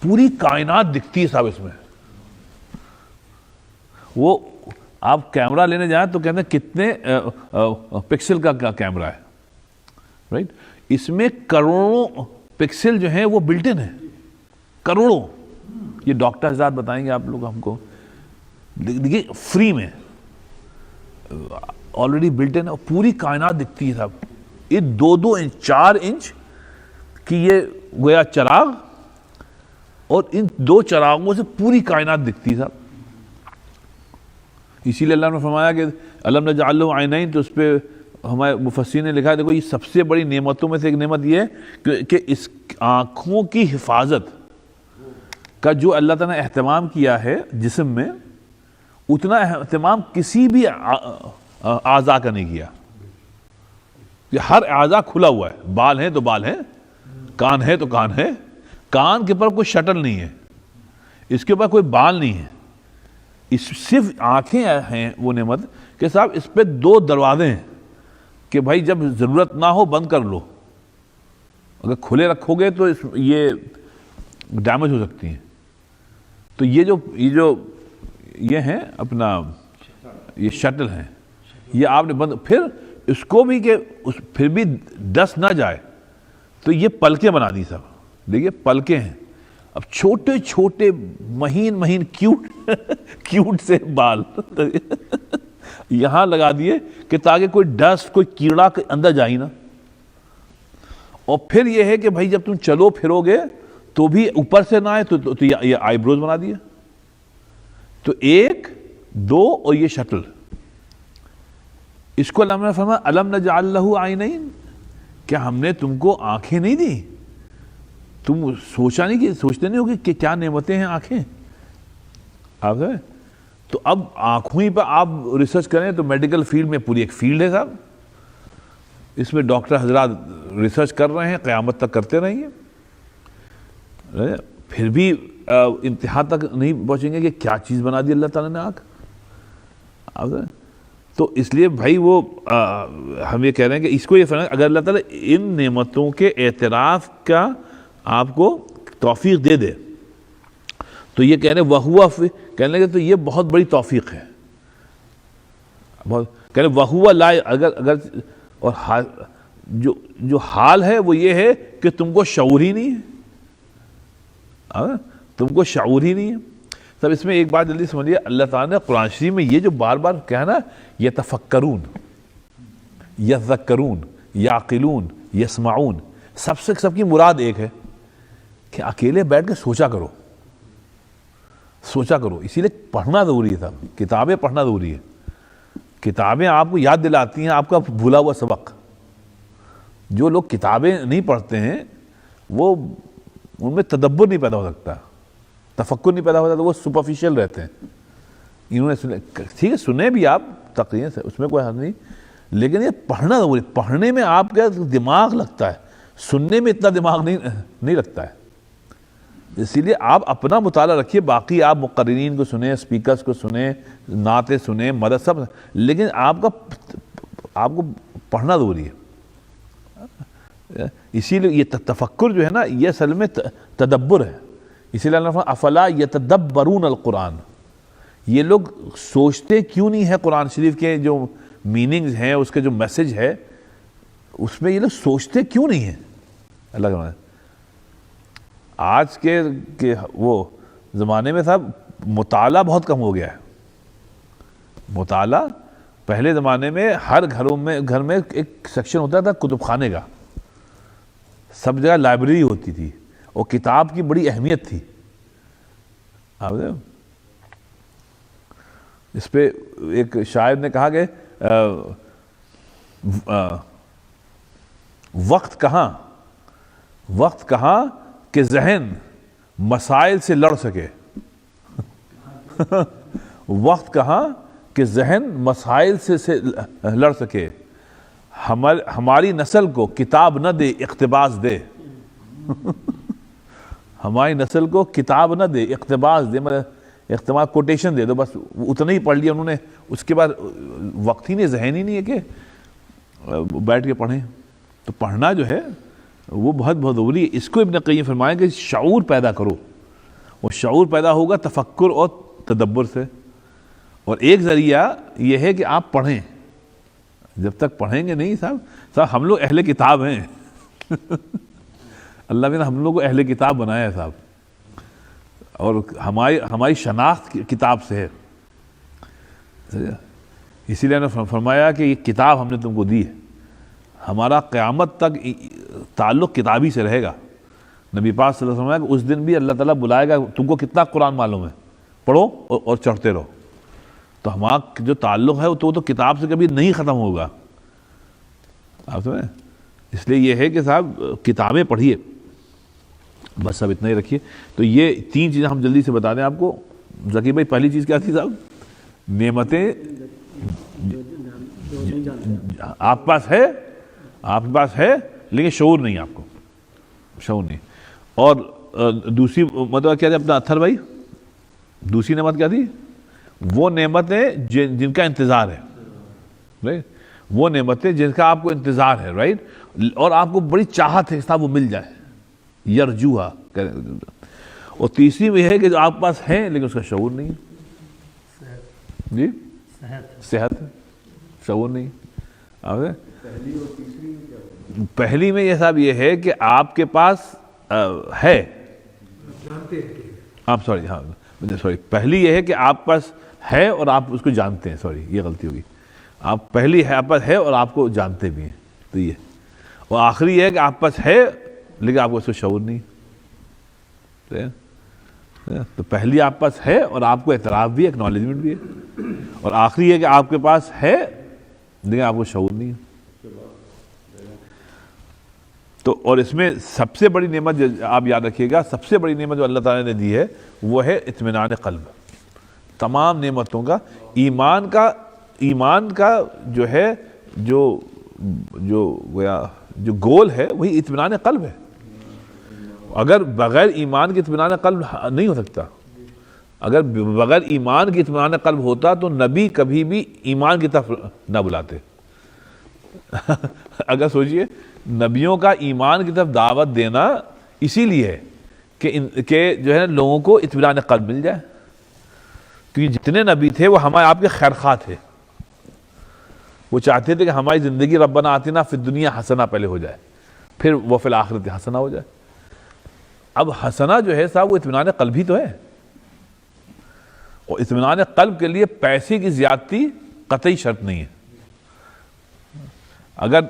S1: پوری کائنات دکھتی ہے صاحب اس میں۔ وہ آپ کیمرہ لینے جائیں تو کہتے ہیں کتنے پکسل کا کیمرہ ہے، رائٹ؟ اس میں کروڑوں پکسل جو ہیں وہ بلٹ ان ہیں، کروڑوں۔ یہ ڈاکٹر حضرات بتائیں گے آپ لوگ ہم کو، دیکھیے فری میں آلریڈی بلٹ ان ہے، پوری کائنات دکھتی ہے صاحب۔ یہ 2 انچ 4 انچ کی یہ گویا چراغ، اور ان 2 چراغوں سے پوری کائنات دکھتی ہے صاحب۔ اسی لیے اللہ نے فرمایا کہ الم نجعل لہ عینین، تو اس پہ ہمارے مفسرین نے لکھا ہے دیکھو یہ سب سے بڑی نعمتوں میں سے ایک نعمت یہ ہے کہ اس آنکھوں کی حفاظت کا جو اللہ تعالیٰ نے اہتمام کیا ہے جسم میں، اتنا اہتمام کسی بھی اعضاء کا نہیں کیا۔ کہ ہر اعضاء کھلا ہوا ہے، بال ہیں تو بال ہیں، کان ہے تو کان ہے، کان کے اوپر کوئی شٹل نہیں ہے، اس کے اوپر کوئی بال نہیں ہے، اس صرف آنکھیں ہیں وہ نعمت کہ صاحب اس پہ 2 دروازے ہیں کہ بھائی جب ضرورت نہ ہو بند کر لو، اگر کھلے رکھو گے تو یہ ڈیمیج ہو سکتی ہیں۔ تو یہ ہیں اپنا یہ شٹل ہیں، یہ آپ نے بند، پھر اس کو بھی کہ پھر بھی ڈس نہ جائے تو یہ پلکیں بنا دی صاحب، دیکھیے پلکیں ہیں۔ اب چھوٹے چھوٹے مہین کیوٹ سے بال یہاں لگا دیے کہ تاکہ کوئی ڈسٹ کوئی کیڑا اندر جائے نا۔ اور پھر یہ ہے کہ بھائی جب تم چلو پھرو گے تو بھی اوپر سے نہ آئے تو یہ آئی بروز بنا دیا۔ تو 1 2 اور یہ شٹل، اس کو اللہ نے فرمایا الم نجعل لہ عینین، کیا ہم نے تم کو آنکھیں نہیں دی؟ تم سوچتے نہیں ہوگے کہ کیا نعمتیں ہیں آنکھیں آپ ہیں۔ تو اب آنکھوں ہی پہ آپ ریسرچ کریں تو میڈیکل فیلڈ میں پوری ایک فیلڈ ہے صاحب، اس میں ڈاکٹر حضرات ریسرچ کر رہے ہیں، قیامت تک کرتے رہیں گے، پھر بھی انتہا تک نہیں پہنچیں گے کہ کیا چیز بنا دی اللہ تعالیٰ نے آنکھ۔ تو اس لیے بھائی وہ ہم یہ کہہ رہے ہیں کہ اس کو یہ فرمایا اگر اللہ تعالیٰ ان نعمتوں کے اعتراف کا آپ کو توفیق دے دے تو یہ کہنے کہنے لگے تو یہ بہت بڑی توفیق ہے، کہنے وَهُوَ لا، اگر اور جو حال ہے وہ یہ ہے کہ تم کو شعور ہی نہیں ہے، تم کو شعور ہی نہیں ہے۔ سب اس میں ایک بات جلدی سمجھیے، اللہ تعالیٰ نے قرآن شریف میں یہ جو بار بار کہا نا یتفکرون، یذکرون، یعقلون، یسمعون، سب کی مراد ایک ہے کہ اکیلے بیٹھ کے سوچا کرو۔ اسی لیے پڑھنا ضروری تھا، کتابیں پڑھنا ضروری ہے۔ کتابیں آپ کو یاد دلاتی ہیں آپ کا بھولا ہوا سبق۔ جو لوگ کتابیں نہیں پڑھتے ہیں وہ ان میں تدبر نہیں پیدا ہو سکتا، تفکر نہیں پیدا ہوتا، تو وہ سپرفیشل رہتے ہیں۔ انہوں نے سنے، ٹھیک ہے سنیں بھی آپ تقریر سے، اس میں کوئی حد نہیں، لیکن یہ پڑھنا ضروری۔ پڑھنے میں آپ کا دماغ لگتا ہے، سننے میں اتنا دماغ نہیں لگتا ہے۔ اسی لیے آپ اپنا مطالعہ رکھیے، باقی آپ مقررین کو سنیں، اسپیکرز کو سنیں، نعتیں سنیں، مدد سب، لیکن آپ کو پڑھنا ضروری ہے۔ اسی لیے یہ تفکر جو ہے نا، یہ اصل میں تدبر ہے۔ اسی لیے اللہ نے فرمایا افلا یتدبرون القرآن، یہ لوگ سوچتے کیوں نہیں ہے قرآن شریف کے جو میننگز ہیں، اس کے جو میسج ہے، اس میں یہ لوگ سوچتے کیوں نہیں ہیں؟ اللہ کا فرمان۔ آج کے وہ زمانے میں صاحب مطالعہ بہت کم ہو گیا ہے۔ مطالعہ پہلے زمانے میں ہر گھر میں ایک سیکشن ہوتا تھا کتب خانے کا، سب جگہ لائبریری ہوتی تھی، اور کتاب کی بڑی اہمیت تھی۔ اس پہ ایک شاعر نے کہا کہ وقت کہاں کہ ذہن مسائل سے لڑ سکے، وقت کہاں کہ ذہن مسائل سے لڑ سکے، ہماری نسل کو کتاب نہ دے اقتباس دے، ہماری نسل کو کتاب نہ دے اقتباس دے، مطلب اقتباس کوٹیشن دے دو، بس اتنا ہی پڑھ لیا انہوں نے، اس کے بعد وقت ہی نہیں، ذہن ہی نہیں ہے کہ بیٹھ کے پڑھیں۔ تو پڑھنا جو ہے وہ بہت بہت ضروری ہے۔ اس کو ابن قیم فرمائیں کہ شعور پیدا کرو، اور شعور پیدا ہوگا تفکر اور تدبر سے، اور ایک ذریعہ یہ ہے کہ آپ پڑھیں۔ جب تک پڑھیں گے نہیں صاحب ہم لوگ اہل کتاب ہیں اللہ نے ہم لوگ کو اہل کتاب بنایا ہے صاحب، اور ہماری شناخت کتاب سے ہے۔ اسی لیے نے فرمایا کہ یہ کتاب ہم نے تم کو دی ہے، ہمارا قیامت تک تعلق کتابی سے رہے گا۔ نبی پاک صلی اللہ علیہ وسلم کہ اس دن بھی اللہ تعالیٰ بلائے گا تم کو کتنا قرآن معلوم ہے، پڑھو اور چڑھتے رہو۔ تو ہمارا جو تعلق ہے وہ تو کتاب سے کبھی نہیں ختم ہوگا، آپ سمجھیں۔ اس لیے یہ ہے کہ صاحب کتابیں پڑھیے، بس سب اتنا ہی رکھیے۔ تو یہ 3 چیزیں ہم جلدی سے بتا دیں آپ کو۔ ذکی بھائی پہلی چیز کیا تھی صاحب؟ نعمتیں آپ کے پاس ہے لیکن شعور نہیں، آپ کو شعور نہیں۔ اور دوسری مطلب کیا تھی اپنا اتھر بھائی؟ دوسری نعمت کیا تھی؟ وہ نعمتیں جن کا انتظار ہے، رائٹ؟ وہ نعمتیں جن کا آپ کو انتظار ہے، رائٹ؟ اور آپ کو بڑی چاہت ہے کہ صاحب وہ مل جائے، یرجوہا۔ اور تیسری وہ ہے کہ جو آپ پاس ہے لیکن اس کا شعور نہیں ہے، جی صحت ہے، شعور نہیں۔ پہلی میں یہ صاحب یہ ہے کہ آپ کے پاس ہے، آپ سوری پہلی یہ ہے کہ آپ پاس ہے اور آپ اس کو جانتے ہیں، سوری یہ غلطی ہوگی، آپ پہلی ہے آپ پاس ہے اور آپ کو جانتے بھی ہیں، تو یہ۔ اور آخری یہ ہے کہ آپ پاس ہے لیکن آپ کو اس کو شعور نہیں۔ تو پہلی آپ پاس ہے اور آپ کو اعتراف بھی ہے، ایکنالجمنٹ بھی ہے، اور آخری ہے کہ آپ کے پاس ہے لیکن آپ کو شعور نہیں ہے۔ تو اور اس میں سب سے بڑی نعمت جو آپ یاد رکھیے گا، سب سے بڑی نعمت جو اللہ تعالیٰ نے دی ہے وہ ہے اطمینان قلب۔ تمام نعمتوں کا ایمان کا جو ہے جو گول ہے وہی اطمینان قلب ہے۔ اگر بغیر ایمان کے اطمینان قلب نہیں ہو سکتا۔ اگر بغیر ایمان کے اطمینان قلب ہوتا تو نبی کبھی بھی ایمان کی طرف نہ بلاتے۔ اگر سوچئے نبیوں کا ایمان کی طرف دعوت دینا اسی لیے ہے کہ جو ہے لوگوں کو اطمینان قلب مل جائے، کیونکہ جتنے نبی تھے وہ ہمارے آپ کے خیرخواہ تھے، وہ چاہتے تھے کہ ہماری زندگی ربنا آتنا فی الدنیا حسنہ پہلے ہو جائے، پھر وہ فی الآخرت حسنہ ہو جائے۔ اب حسنہ جو ہے صاحب وہ اطمینان قلب ہی تو ہے، اور اطمینان قلب کے لیے پیسے کی زیادتی قطعی شرط نہیں ہے۔ اگر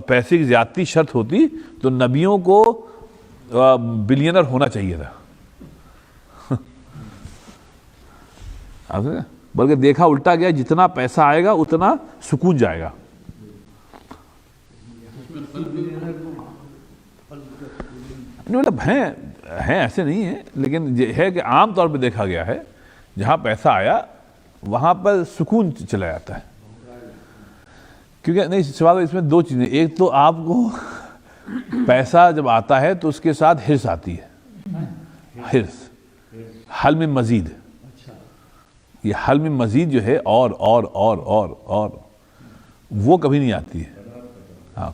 S1: پیسے کی زیادتی شرط ہوتی تو نبیوں کو بلینر ہونا چاہیے تھا، بلکہ دیکھا الٹا گیا، جتنا پیسہ آئے گا اتنا سکون جائے گا۔ مطلب ہیں ایسے نہیں ہیں، لیکن یہ ہے کہ عام طور پہ دیکھا گیا ہے جہاں پیسہ آیا وہاں پر سکون چلا جاتا ہے۔ کیونکہ نہیں سوال اس میں 2 چیزیں، ایک تو آپ کو پیسہ جب آتا ہے تو اس کے ساتھ حرص آتی ہے، حرص، حل میں مزید،
S2: اچھا
S1: یہ حل میں مزید جو ہے اور وہ کبھی نہیں آتی ہے. ہاں.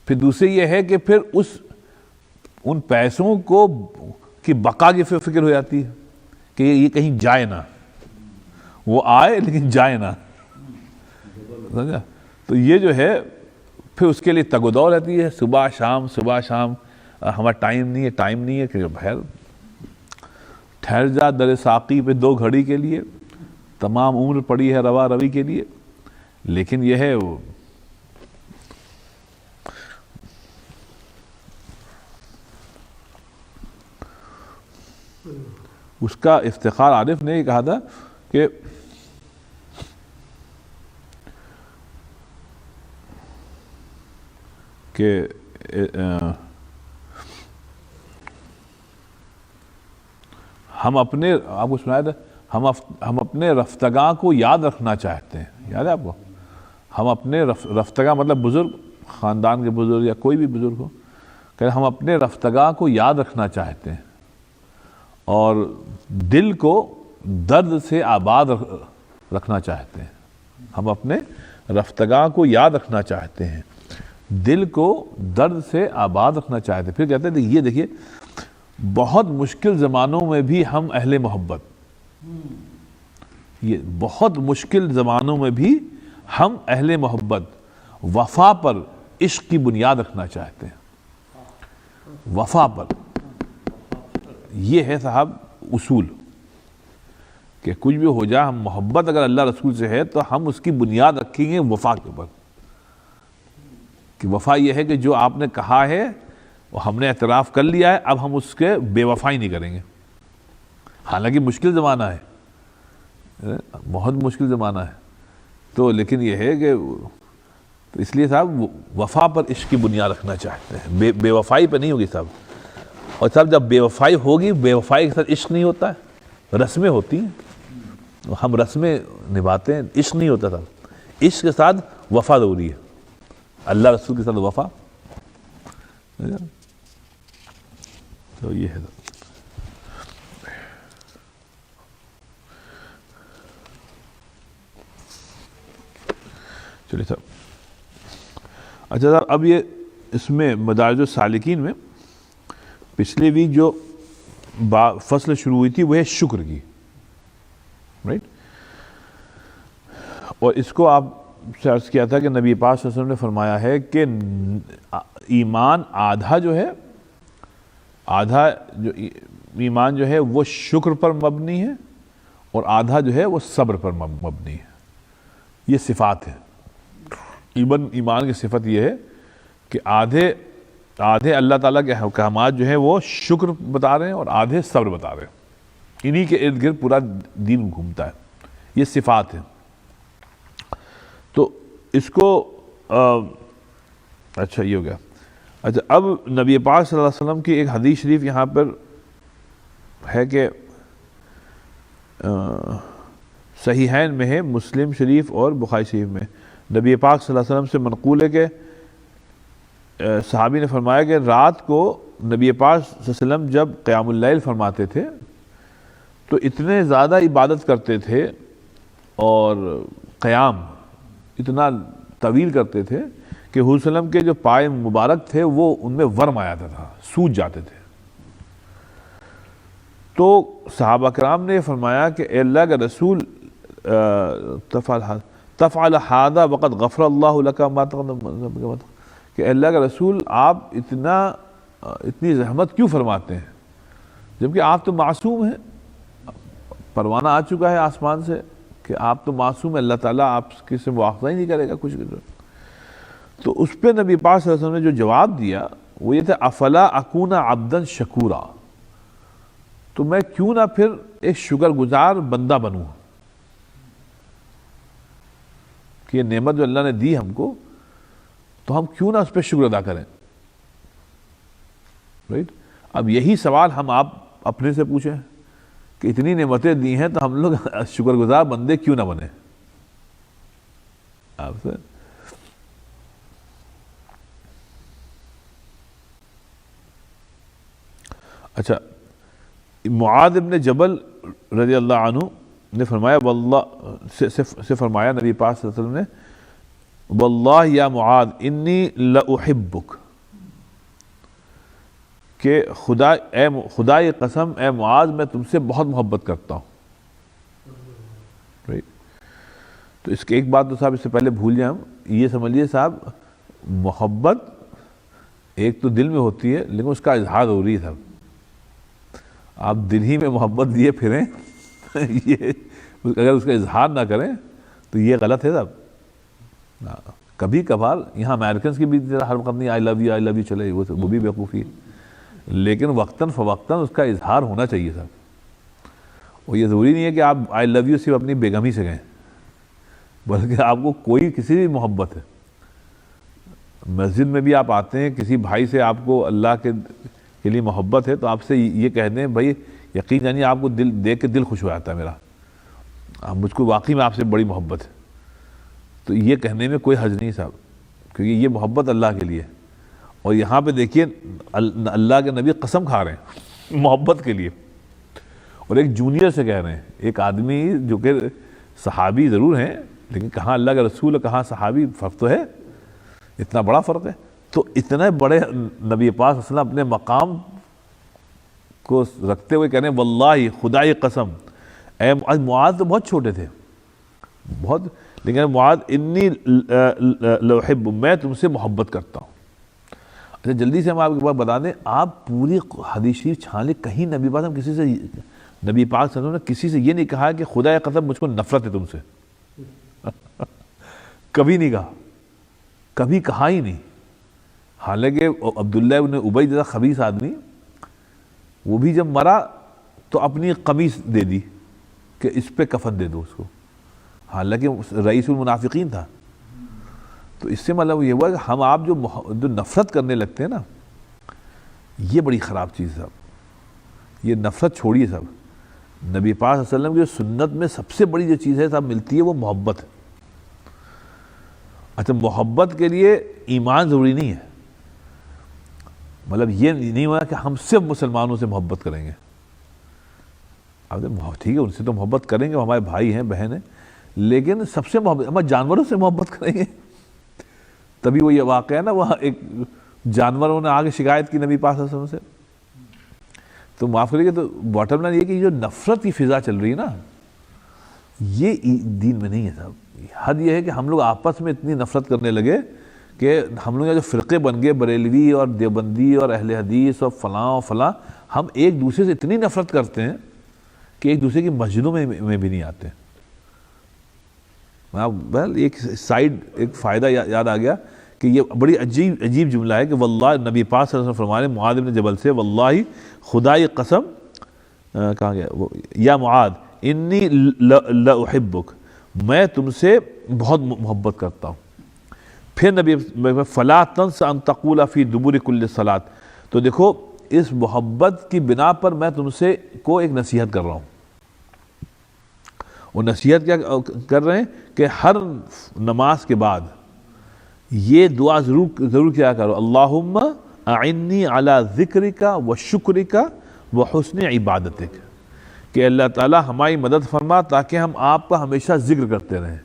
S1: پھر دوسری یہ ہے کہ پھر ان پیسوں کو کی بقا کی فکر ہو جاتی ہے کہ یہ کہیں جائے نہ، وہ آئے لیکن جائے نہ. سمجھا؟ تو یہ جو ہے پھر اس کے لیے تگ و دو رہتی ہے، صبح شام ہمارا ٹائم نہیں ہے کہ بہر ٹھہر جا در ساقی پہ 2 گھڑی کے لیے، تمام عمر پڑی ہے روا روی کے لیے. لیکن یہ ہے وہ اس کا افتخار عارف نے یہ کہا تھا کہ ہم اپنے، آپ کو سنایا تھا، ہم اپنے رفتگاں کو یاد رکھنا چاہتے ہیں. یاد ہے آپ کو؟ ہم اپنے رفتگاں مطلب بزرگ، خاندان کے بزرگ یا کوئی بھی بزرگ ہو، کہ ہم اپنے رفتگاں کو یاد رکھنا چاہتے ہیں اور دل کو درد سے آباد رکھنا چاہتے ہیں. ہم اپنے رفتگاں کو یاد رکھنا چاہتے ہیں، دل کو درد سے آباد رکھنا چاہتے ہیں. پھر کہتے ہیں یہ دیکھیے، بہت مشکل زمانوں میں بھی ہم اہل محبت، یہ بہت مشکل زمانوں میں بھی ہم اہل محبت وفا پر عشق کی بنیاد رکھنا چاہتے ہیں. وفا پر، یہ ہے صاحب اصول کہ کچھ بھی ہو جائے، ہم محبت اگر اللہ رسول سے ہے تو ہم اس کی بنیاد رکھیں گے وفا کے اوپر. کہ وفا یہ ہے کہ جو آپ نے کہا ہے وہ ہم نے اعتراف کر لیا ہے، اب ہم اس کے بے وفائی نہیں کریں گے. حالانکہ مشکل زمانہ ہے، بہت مشکل زمانہ ہے، تو لیکن یہ ہے کہ تو اس لیے صاحب وفا پر عشق کی بنیاد رکھنا چاہتے ہیں، بے وفائی پہ نہیں ہوگی صاحب. اور صاحب جب بے وفائی ہوگی، بے وفائی کے ساتھ عشق نہیں ہوتا ہے، رسمیں ہوتی ہیں، ہم رسمیں نبھاتے ہیں، عشق نہیں ہوتا صاحب. عشق کے ساتھ وفا ضروری ہے، اللہ رسول کے ساتھ وفا. تو یہ ہے. چلیے صاحب. اچھا صاحب، اب یہ اس میں مدارج السالکین میں پچھلی ویک جو فصل شروع ہوئی تھی وہ ہے شکر کی، رائٹ. اور اس کو آپ سے عرض کیا تھا کہ نبی پاک صلی اللہ علیہ وسلم نے فرمایا ہے کہ ایمان آدھا جو ہے، آدھا جو ایمان جو ہے وہ شکر پر مبنی ہے اور آدھا جو ہے وہ صبر پر مبنی ہے. یہ صفات ہے ایمان کی. صفت یہ ہے کہ آدھے اللہ تعالیٰ کے احکامات جو ہیں وہ شکر بتا رہے ہیں اور آدھے صبر بتا رہے ہیں. انہی کے ارد گرد پورا دین گھومتا ہے. یہ صفات ہے. تو اس کو اچھا یہ ہو گیا. اچھا، اب نبی پاک صلی اللہ علیہ وسلم کی ایک حدیث شریف یہاں پر ہے کہ صحیحین میں ہے، مسلم شریف اور بخاری شریف میں. نبی پاک صلی اللہ علیہ وسلم سے منقول ہے کہ صحابی نے فرمایا کہ رات کو نبی پاک صلی اللہ علیہ وسلم جب قیام اللیل فرماتے تھے تو اتنے زیادہ عبادت کرتے تھے اور قیام اتنا طویل کرتے تھے کہ حضور صلی اللہ علیہ وسلم کے جو پائے مبارک تھے وہ ان میں ورم آ جاتا تھا، سوج جاتے تھے. تو صحابہ کرام نے فرمایا کہ اے اللہ کا رسول تفعل هذا وقد غفر اللہ لک ما تقدم، کہ اللہ کا رسول آپ اتنی زحمت کیوں فرماتے ہیں جبکہ آپ تو معصوم ہیں. پروانہ آ چکا ہے آسمان سے کہ آپ تو معصوم ہیں، اللہ تعالیٰ آپ کے سے مواخذہ ہی نہیں کرے گا کچھ. تو اس پہ نبی پاک صلی اللہ علیہ وسلم نے جو جواب دیا وہ یہ تھا افلا اکون عبدا شکورا، تو میں کیوں نہ پھر ایک شکر گزار بندہ بنوں کہ یہ نعمت جو اللہ نے دی ہم کو تو ہم کیوں نہ اس پہ شکر ادا کریں. رائٹ. اب یہی سوال ہم آپ اپنے سے پوچھیں کہ اتنی نعمتیں دی ہیں تو ہم لوگ شکر گزار بندے کیوں نہ بنیں. آپ سے اچھا، معاذ ابن جبل رضی اللہ عنہ نے فرمایا واللہ سے فرمایا نبی پاک صلی اللہ علیہ وسلم نے واللہ یا معاذ انی لأحبک، کہ خدائے قسم اے معاذ میں تم سے بہت محبت کرتا ہوں. تو اس کے ایک بات تو صاحب اس سے پہلے بھول جائیں ہم، یہ سمجھیے صاحب محبت ایک تو دل میں ہوتی ہے لیکن اس کا اظہار ضروری ہے صاحب. آپ دل ہی میں محبت دیے پھریں یہ اگر اس کا اظہار نہ کریں تو یہ غلط ہے صاحب. کبھی کبھار یہاں امریکنس کی بھی ہر وقت نہیں آئی لو یو چلے، وہ بھی بیوقوفی ہے، لیکن وقتاً فوقتاً اس کا اظہار ہونا چاہیے صاحب. اور یہ ضروری نہیں ہے کہ آپ آئی لو یو صرف اپنی بیگم ہی سے کہیں، بلکہ آپ کو کوئی کسی بھی محبت ہے. مسجد میں بھی آپ آتے ہیں، کسی بھائی سے آپ کو اللہ کے لیے محبت ہے تو آپ سے یہ کہہ دیں بھائی یقین جانیے آپ کو دل دیکھ کے دل خوش ہو جاتا ہے میرا، مجھ کو واقعی میں آپ سے بڑی محبت ہے. تو یہ کہنے میں کوئی حرج نہیں صاحب، کیونکہ یہ محبت اللہ کے لیے. اور یہاں پہ دیکھیے اللہ کے نبی قسم کھا رہے ہیں محبت کے لیے، اور ایک جونیئر سے کہہ رہے ہیں، ایک آدمی جو کہ صحابی ضرور ہیں لیکن کہاں اللہ کا رسول کہاں صحابی، فرق تو ہے، اتنا بڑا فرق ہے. تو اتنے بڑے نبی پاک صلی اللہ علیہ وسلم اپنے مقام کو رکھتے ہوئے کہہ رہے ہیں واللہ خدائے قسم اے معاذ. تو بہت چھوٹے تھے بہت، لیکن معاذ انی لأحب، میں تم سے محبت کرتا ہوں. اچھا جلدی سے ہم آپ کے پاس بتا دیں، آپ پوری حدیث شریف چھان لیں، کہیں نبی پاک ہم کسی سے نبی پاک صلی اللہ علیہ وسلم نے کسی سے یہ نہیں کہا کہ خدائے قسم مجھ کو نفرت ہے تم سے. کبھی نہیں کہا، کبھی کہا ہی نہیں. حالانکہ عبداللہ ابن ابی جیسا خبیث آدمی، وہ بھی جب مرا تو اپنی قمیص دے دی کہ اس پہ کفن دے دو اس کو، حالانکہ رئیس المنافقین تھا. تو اس سے مطلب یہ ہوا کہ ہم آپ جو نفرت کرنے لگتے ہیں نا، یہ بڑی خراب چیز ہے صاحب. یہ نفرت چھوڑیے صاحب. نبی پاک صلی اللہ علیہ وسلم کی سنت میں سب سے بڑی جو چیز ہے صاحب ملتی ہے وہ محبت ہے. اچھا محبت کے لیے ایمان ضروری نہیں ہے، مطلب یہ نہیں ہوا کہ ہم صرف مسلمانوں سے محبت کریں گے. اب ٹھیک ہے ان سے تو محبت کریں گے، ہمارے بھائی ہیں بہن ہیں، لیکن سب سے محبت ہم جانوروں سے محبت کریں گے. تبھی وہ یہ واقعہ ہے نا، وہاں ایک جانوروں نے آگے شکایت کی نبی پاک صلی اللہ علیہ وسلم سے. تو معاف کریے تو باٹم لائن یہ کہ جو نفرت کی فضا چل رہی ہے نا، یہ دین میں نہیں ہے صاحب. حد یہ ہے کہ ہم لوگ آپس میں اتنی نفرت کرنے لگے کہ ہم لوگ جو فرقے بن گئے، بریلوی اور دیوبندی اور اہل حدیث اور فلاں، ہم ایک دوسرے سے اتنی نفرت کرتے ہیں کہ ایک دوسرے کی مسجدوں میں بھی نہیں آتے. ایک سائیڈ ایک فائدہ یاد آ گیا کہ یہ بڑی عجیب جملہ ہے کہ واللہ نبی پاک صلی اللہ علیہ وسلم فرمانے معاذ بن جبل سے واللہ خدائے قسم کہاں گیا یا معاذ انی لأحبک، میں تم سے بہت محبت کرتا ہوں. پھر نبی فلا تنس ان تقول فی دبر کل صلاۃ. تو دیکھو اس محبت کی بنا پر میں تم سے کو ایک نصیحت کر رہا ہوں. وہ نصیحت کیا کر رہے ہیں کہ ہر نماز کے بعد یہ دعا ضرور کیا کرو، اللہم اعنی علی ذکرک و شکرک و حسن عبادتک، کہ اللہ تعالی ہماری مدد فرما تاکہ ہم آپ کا ہمیشہ ذکر کرتے رہیں،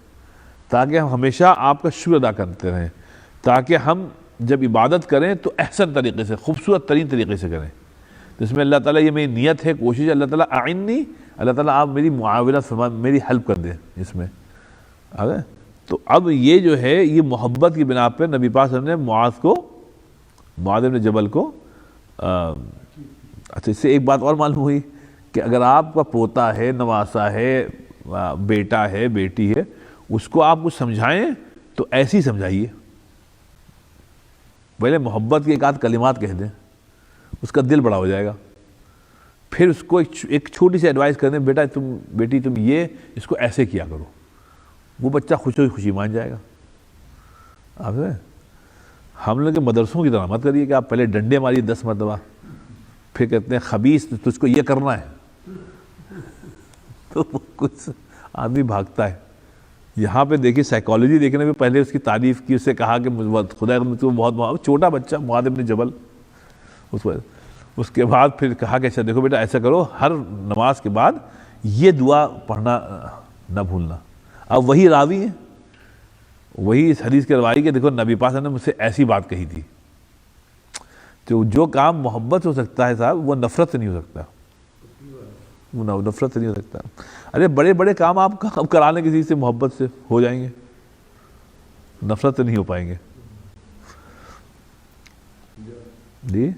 S1: تاکہ ہم ہمیشہ آپ کا شکر ادا کرتے رہیں، تاکہ ہم جب عبادت کریں تو احسن طریقے سے، خوبصورت ترین طریقے سے کریں. جس میں اللہ تعالیٰ یہ میری نیت ہے، کوشش ہے، اللہ تعالیٰ اعنی، اللہ تعالیٰ آپ میری معاونت فرما، میری ہیلپ کر دیں اس میں. تو اب یہ جو ہے یہ محبت کی بنا پہ نبی پاک صلی اللہ علیہ وسلم نے معاذ بن جبل کو اچھا اس سے ایک بات اور معلوم ہوئی کہ اگر آپ کا پوتا ہے، نواسا ہے، بیٹا ہے، بیٹی ہے، اس کو آپ کچھ سمجھائیں تو ایسی سمجھائیے. پہلے محبت کے ایک آدھ کلمات کہہ دیں، اس کا دل بڑا ہو جائے گا. پھر اس کو ایک چھوٹی سی ایڈوائس کر دیں، بیٹی تم یہ اس کو ایسے کیا کرو، وہ بچہ خوشی مان جائے گا. آپ ہم لوگ کے مدرسوں کی طرح مت کریے کہ آپ پہلے ڈنڈے ماریے 10 مرتبہ، پھر کہتے ہیں خبیث تجھ کو یہ کرنا ہے، تو کچھ آدمی بھاگتا ہے. یہاں پہ دیکھیے سائیکالوجی دیکھنے میں پہلے اس کی تعریف کی، اس سے کہا کہ خدا مجھ کو بہت چھوٹا بچہ معاذ بن جبل، اس پر اس کے بعد پھر کہا کہ اچھا دیکھو بیٹا ایسا کرو، ہر نماز کے بعد یہ دعا پڑھنا نہ بھولنا. اب وہی راوی ہے، وہی اس حدیث کے روائی کہ دیکھو نبی پاک نے مجھ سے ایسی بات کہی تھی. تو جو کام محبت سے ہو سکتا ہے صاحب، وہ نفرت سے نہیں ہو سکتا، وہ نفرت سے نہیں ہو سکتا. ارے بڑے بڑے کام آپ کرا لیں کسی سے محبت سے، ہو جائیں گے، نفرت سے نہیں ہو پائیں گے. جی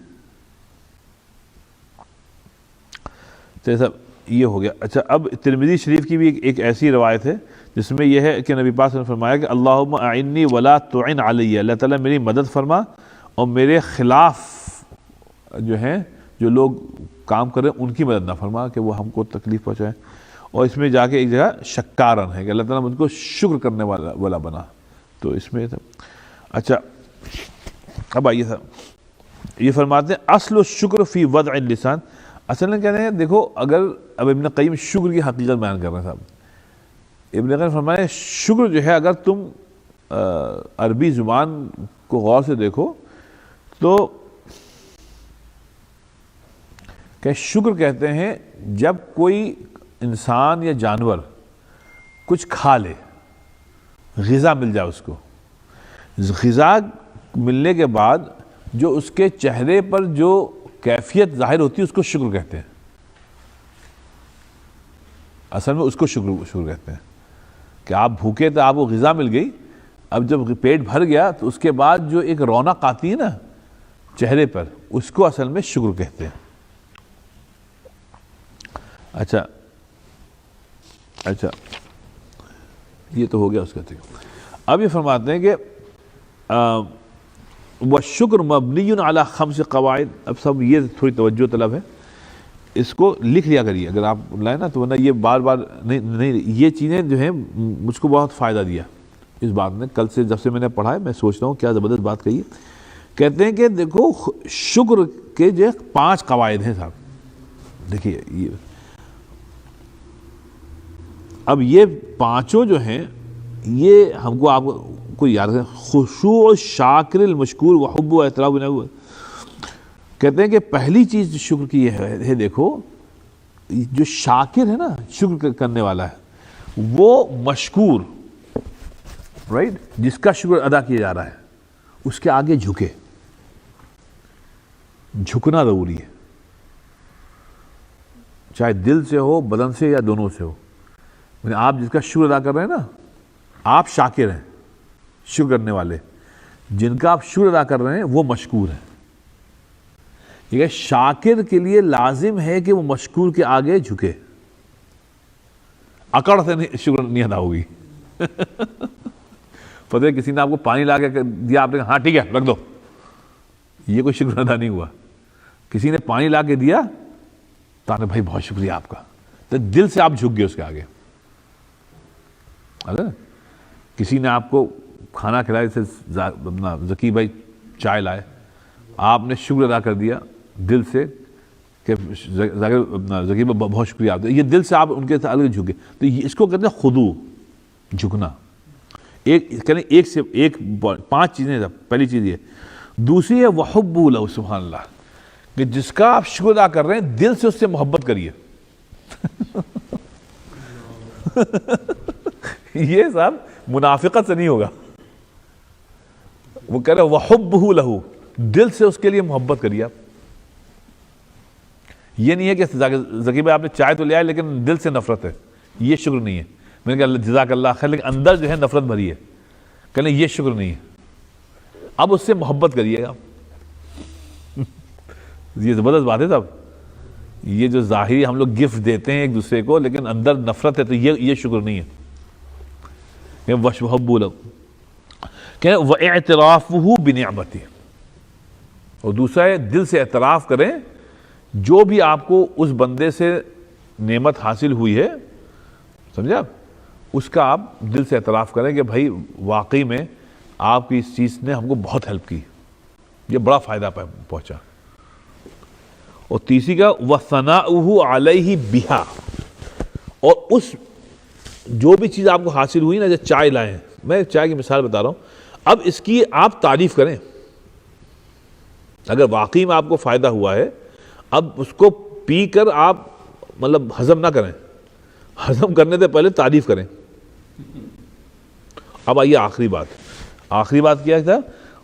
S1: تو صاحب یہ ہو گیا. اچھا اب ترمذی شریف کی بھی ایک ایسی روایت ہے جس میں یہ ہے کہ نبی پاک صلی اللہ علیہ وسلم نے فرمایا کہ اللہم اعنی ولا تعن علی، اللہ تعالیٰ میری مدد فرما اور میرے خلاف جو ہیں جو لوگ کام کر رہے ہیں ان کی مدد نہ فرما کہ وہ ہم کو تکلیف پہنچائیں. اور اس میں جا کے ایک جگہ شکارن ہے کہ اللہ تعالیٰ مجھ کو شکر کرنے والا بنا. تو اس میں اچھا اب آئیے صاحب یہ فرماتے ہیں اصل الشکر فی وضع اللسان. اصل میں کہہ رہے ہیں دیکھو، اگر اب ابن قیم شکر کی حقیقت بیان کر رہے ہیں صاحب. ابن قیم فرمایا شکر جو ہے اگر تم عربی زبان کو غور سے دیکھو تو کہ شکر کہتے ہیں جب کوئی انسان یا جانور کچھ کھا لے، غذا مل جائے اس کو، غذا ملنے کے بعد جو اس کے چہرے پر جو کیفیت ظاہر ہوتی ہے اس کو شکر کہتے ہیں. اصل میں اس کو شکر کہتے ہیں کہ آپ بھوکے تو آپ کو غذا مل گئی، اب جب پیٹ بھر گیا تو اس کے بعد جو ایک رونق آتی ہے نا چہرے پر، اس کو اصل میں شکر کہتے ہیں. اچھا یہ تو ہو گیا اس کا. اب یہ فرماتے ہیں کہ وَالشُّكْرُ مَبْنِيٌّ عَلَى خَمْسِ قواعد. اب سب یہ تھوڑی توجہ طلب ہے، اس کو لکھ لیا کریے اگر آپ لائیں نا، تو ورنہ یہ بار بار نہیں یہ چیزیں جو ہیں مجھ کو بہت فائدہ دیا اس بات نے. کل سے جب سے میں نے پڑھا ہے میں سوچ رہا ہوں کیا زبردست بات کہی ہے. کہتے ہیں کہ دیکھو شکر کے جو 5 قواعد ہیں صاحب. دیکھیے یہ اب یہ 5 جو ہیں یہ ہم کو آپ کو یاد رکھیں. خشوع شاکر المشکور وحب و احترام. کہتے ہیں کہ پہلی چیز شکر کی یہ ہے دیکھو جو شاکر ہے نا، شکر کرنے والا ہے، وہ مشکور رائٹ جس کا شکر ادا کیا جا رہا ہے اس کے آگے جھکے. جھکنا ضروری ہے، چاہے دل سے ہو، بدن سے، یا دونوں سے ہو. آپ جس کا شکر ادا کر رہے ہیں نا، آپ شاکر ہیں، شکر کرنے والے. جن کا آپ شکر ادا کر رہے ہیں وہ مشکور ہیں. ٹھیک ہے، شاکر کے لیے لازم ہے کہ وہ مشکور کے آگے جھکے. اکڑ سے شکر نہیں ادا ہوگی. پتہ کسی نے آپ کو پانی لا کے دیا، آپ نے کہا ہاں ٹھیک ہے رکھ دو، یہ کوئی شکر ادا نہیں ہوا. کسی نے پانی لا کے دیا تو آپ نے بھائی بہت شکریہ آپ کا، تو دل سے آپ جھک گئے اس کے آگے. کسی نے آپ کو کھانا کھلایا، جیسے اپنا ذکی بھائی چائے لائے، آپ نے شکر ادا کر دیا دل سے کہ ذکی بھائی بہت شکریہ آپ. یہ دل سے آپ ان کے آگے جھکے، تو اس کو کہتے ہیں خضوع، جھکنا. ایک سے ایک 5 چیزیں. پہلی چیز یہ. دوسری ہے وحب لہ، سبحان اللہ، کہ جس کا آپ شکر ادا کر رہے ہیں دل سے اس سے محبت کریے. یہ صاحب منافقت سے نہیں ہوگا. وہ کہہ رہے وحبہ لہ، دل سے اس کے لیے محبت کریے آپ. یہ نہیں ہے کہ ذکی بھائی آپ نے چائے تو لیا ہے لیکن دل سے نفرت ہے، یہ شکر نہیں ہے. میں نے کہا جزاک اللہ خیر، لیکن اندر جو ہے نفرت بھری ہے، کہنے یہ شکر نہیں ہے. اب اس سے محبت کریے گا. یہ زبردست بات ہے صاحب. یہ جو ظاہری ہم لوگ گفٹ دیتے ہیں ایک دوسرے کو، لیکن اندر نفرت ہے، تو یہ شکر نہیں ہے. وَحُبُّ لَهُ کہ وَاِعْتِرَافُهُ بِنِعْمَتِهِ. اور دوسرا ہے دل سے اعتراف کریں جو بھی آپ کو اس بندے سے نعمت حاصل ہوئی ہے، سمجھے آپ، اس کا آپ دل سے اعتراف کریں کہ بھائی واقعی میں آپ کی اس چیز نے ہم کو بہت ہیلپ کی، یہ بڑا فائدہ پہنچا. اور تیسری کا وَثَنَاؤُهُ عَلَيْهِ بِهَا. اور اس جو بھی چیز آپ کو حاصل ہوئی نا، جیسے چائے لائیں، میں چائے کی مثال بتا رہا ہوں، اب اس کی آپ تعریف کریں. اگر واقعی میں آپ کو فائدہ ہوا ہے، اب اس کو پی کر آپ مطلب ہضم نہ کریں، ہضم کرنے سے پہلے تعریف کریں. اب آئیے آخری بات کیا تھا؟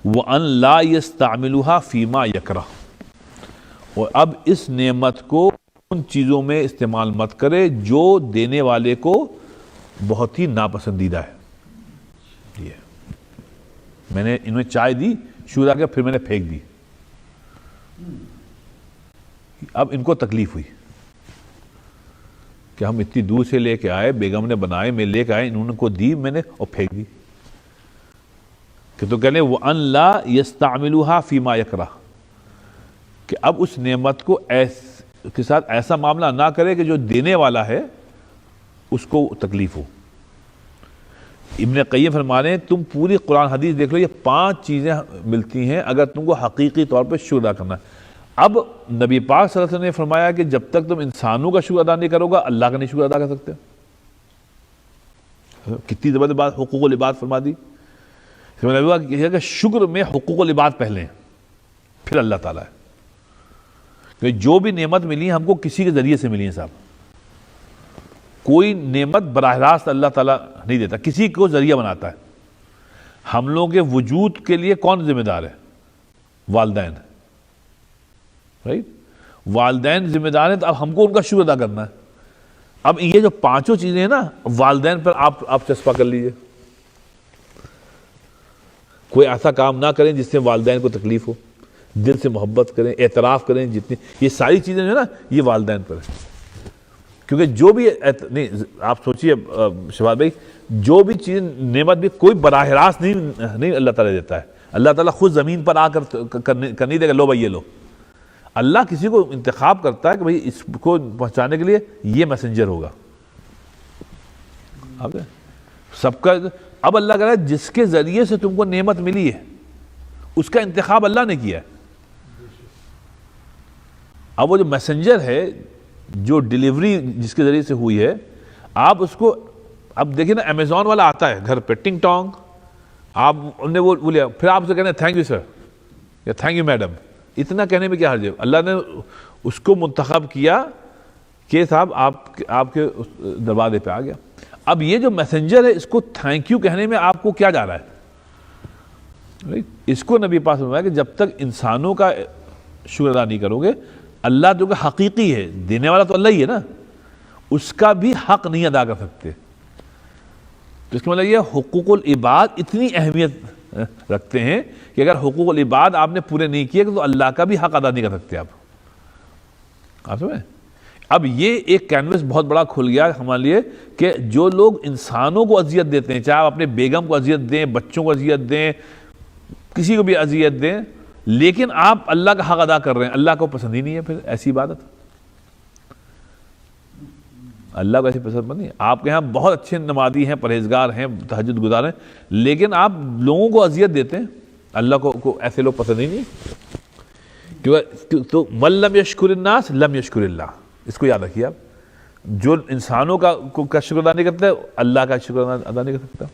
S1: وَأَن لَا يَسْتَعْمِلُهَا فِي مَا يَكْرَهُ، اور اب اس نعمت کو ان چیزوں میں استعمال مت کرے جو دینے والے کو بہت ہی ناپسندیدہ ہے. میں نے انہیں چائے دی، شروع آ کے پھر میں نے پھینک دی. اب ان کو تکلیف ہوئی کہ ہم اتنی دور سے لے کے آئے، بیگم نے بنائے، میں لے کے آئے، انہوں نے کو دی میں نے اور پھینک دی. کہ تو کہنے وَأَن لَا يَسْتَعْمِلُهَا فِي مَا يَكْرَهُ، کہ اب اس نعمت کو کے ساتھ ایسا معاملہ نہ کرے کہ جو دینے والا ہے اس کو تکلیف ہو. ابن قیم فرما رہے ہیں تم پوری قرآن حدیث دیکھ لو، یہ 5 چیزیں ملتی ہیں اگر تم کو حقیقی طور پہ شکر ادا کرنا ہے. اب نبی پاک صلی اللہ علیہ وسلم نے فرمایا کہ جب تک تم انسانوں کا شکر ادا نہیں کرو گا اللہ کا نہیں شکر ادا کر سکتے. کتنی زبردست بات حقوق العباد فرما دی. کہ شکر میں حقوق العباد پہلے ہیں پھر اللہ تعالیٰ ہے. کہ جو بھی نعمت ملی ہم کو کسی کے ذریعے سے ملی ہے صاحب. کوئی نعمت براہ راست اللہ تعالیٰ نہیں دیتا، کسی کو ذریعہ بناتا ہے. ہم لوگوں کے وجود کے لیے کون ذمہ دار ہے؟ والدین. رائٹ، والدین ذمہ دار ہیں، تو اب ہم کو ان کا شکر ادا کرنا ہے. اب یہ جو 5 چیزیں ہیں نا، والدین پر آپ چسپا کر لیجئے. کوئی ایسا کام نہ کریں جس سے والدین کو تکلیف ہو، دل سے محبت کریں، اعتراف کریں. جتنی یہ ساری چیزیں جو ہے نا یہ والدین پر ہے. کیونکہ جو بھی نہیں، آپ سوچئے شہباز بھائی، جو بھی چیز نعمت بھی کوئی براہ راست نہیں اللہ تعالیٰ دیتا ہے. اللہ تعالیٰ خود زمین پر آ کر نہیں دے گا لو بھائی یہ لو. اللہ کسی کو انتخاب کرتا ہے کہ بھائی اس کو پہنچانے کے لیے یہ میسنجر ہوگا. سب کا اب اللہ کہہ رہا ہے جس کے ذریعے سے تم کو نعمت ملی ہے اس کا انتخاب اللہ نے کیا ہے. اب وہ جو میسنجر ہے، جو ڈیلیوری جس کے ذریعے سے ہوئی ہے، آپ اس کو اب دیکھیں نا، امیزون والا آتا ہے گھر پہ ٹنگ ٹانگ، آپ نے وہ لیا، پھر آپ سے کہنا تھینک یو سر یا تھینک یو میڈم. اتنا کہنے میں کیا حرج ہے؟ اللہ نے اس کو منتخب کیا کہ صاحب آپ کے دروازے پہ آ گیا. اب یہ جو میسنجر ہے اس کو تھینک یو کہنے میں آپ کو کیا جا رہا ہے؟ اس کو نبی پاک نے فرمایا کہ جب تک انسانوں کا شکر ادا نہیں کرو گے، اللہ جو کہ حقیقی ہے، دینے والا تو اللہ ہی ہے نا، اس کا بھی حق نہیں ادا کر سکتے. تو اس کا مطلب یہ حقوق العباد اتنی اہمیت رکھتے ہیں کہ اگر حقوق العباد آپ نے پورے نہیں کیے تو اللہ کا بھی حق ادا نہیں کر سکتے آپ سمجھیں. اب یہ ایک کینوس بہت بڑا کھل گیا ہمارے لیے کہ جو لوگ انسانوں کو اذیت دیتے ہیں، چاہے آپ اپنے بیگم کو اذیت دیں، بچوں کو اذیت دیں، کسی کو بھی اذیت دیں، لیکن آپ اللہ کا حق ادا کر رہے ہیں، اللہ کو پسند ہی نہیں ہے. پھر ایسی عبادت اللہ کو ایسی پسند نہیں ہے. آپ کے ہاں بہت اچھے نمازی ہیں، پرہیزگار ہیں، تہجد گزار ہیں، لیکن آپ لوگوں کو اذیت دیتے ہیں، اللہ کو ایسے لوگ پسند ہی نہیں. تو من لم یشکر الناس لم یشکر اللہ. اس کو یاد رکھیے آپ، جو انسانوں کا شکر ادا نہیں کرتا اللہ کا شکر ادا نہیں کر سکتا.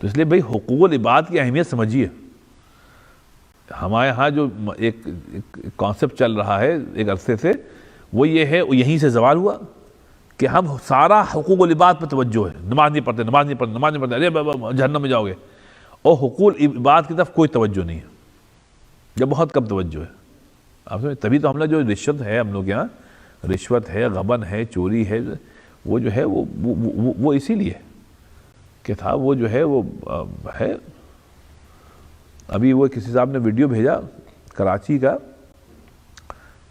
S1: تو اس لیے بھائی حقوق العباد کی اہمیت سمجھیے. ہمارے ہاں جو ایک کانسیپٹ چل رہا ہے ایک عرصے سے، وہ یہ ہے، یہیں سے زوال ہوا کہ ہم سارا حقوق العباد پہ توجہ ہے. نماز نہیں پڑھتے، ارے بابا جہنم میں جاؤ گے. اور حقوق العباد کی طرف کوئی توجہ نہیں ہے، جب بہت کم توجہ ہے. آپ سمجھیں، تبھی تو ہم نے جو رشوت ہے، ہم لوگ یہاں رشوت ہے، غبن ہے، چوری ہے، وہ جو ہے وہ اسی لیے کہ تھا، وہ جو ہے وہ ہے. ابھی وہ کسی صاحب نے ویڈیو بھیجا کراچی کا،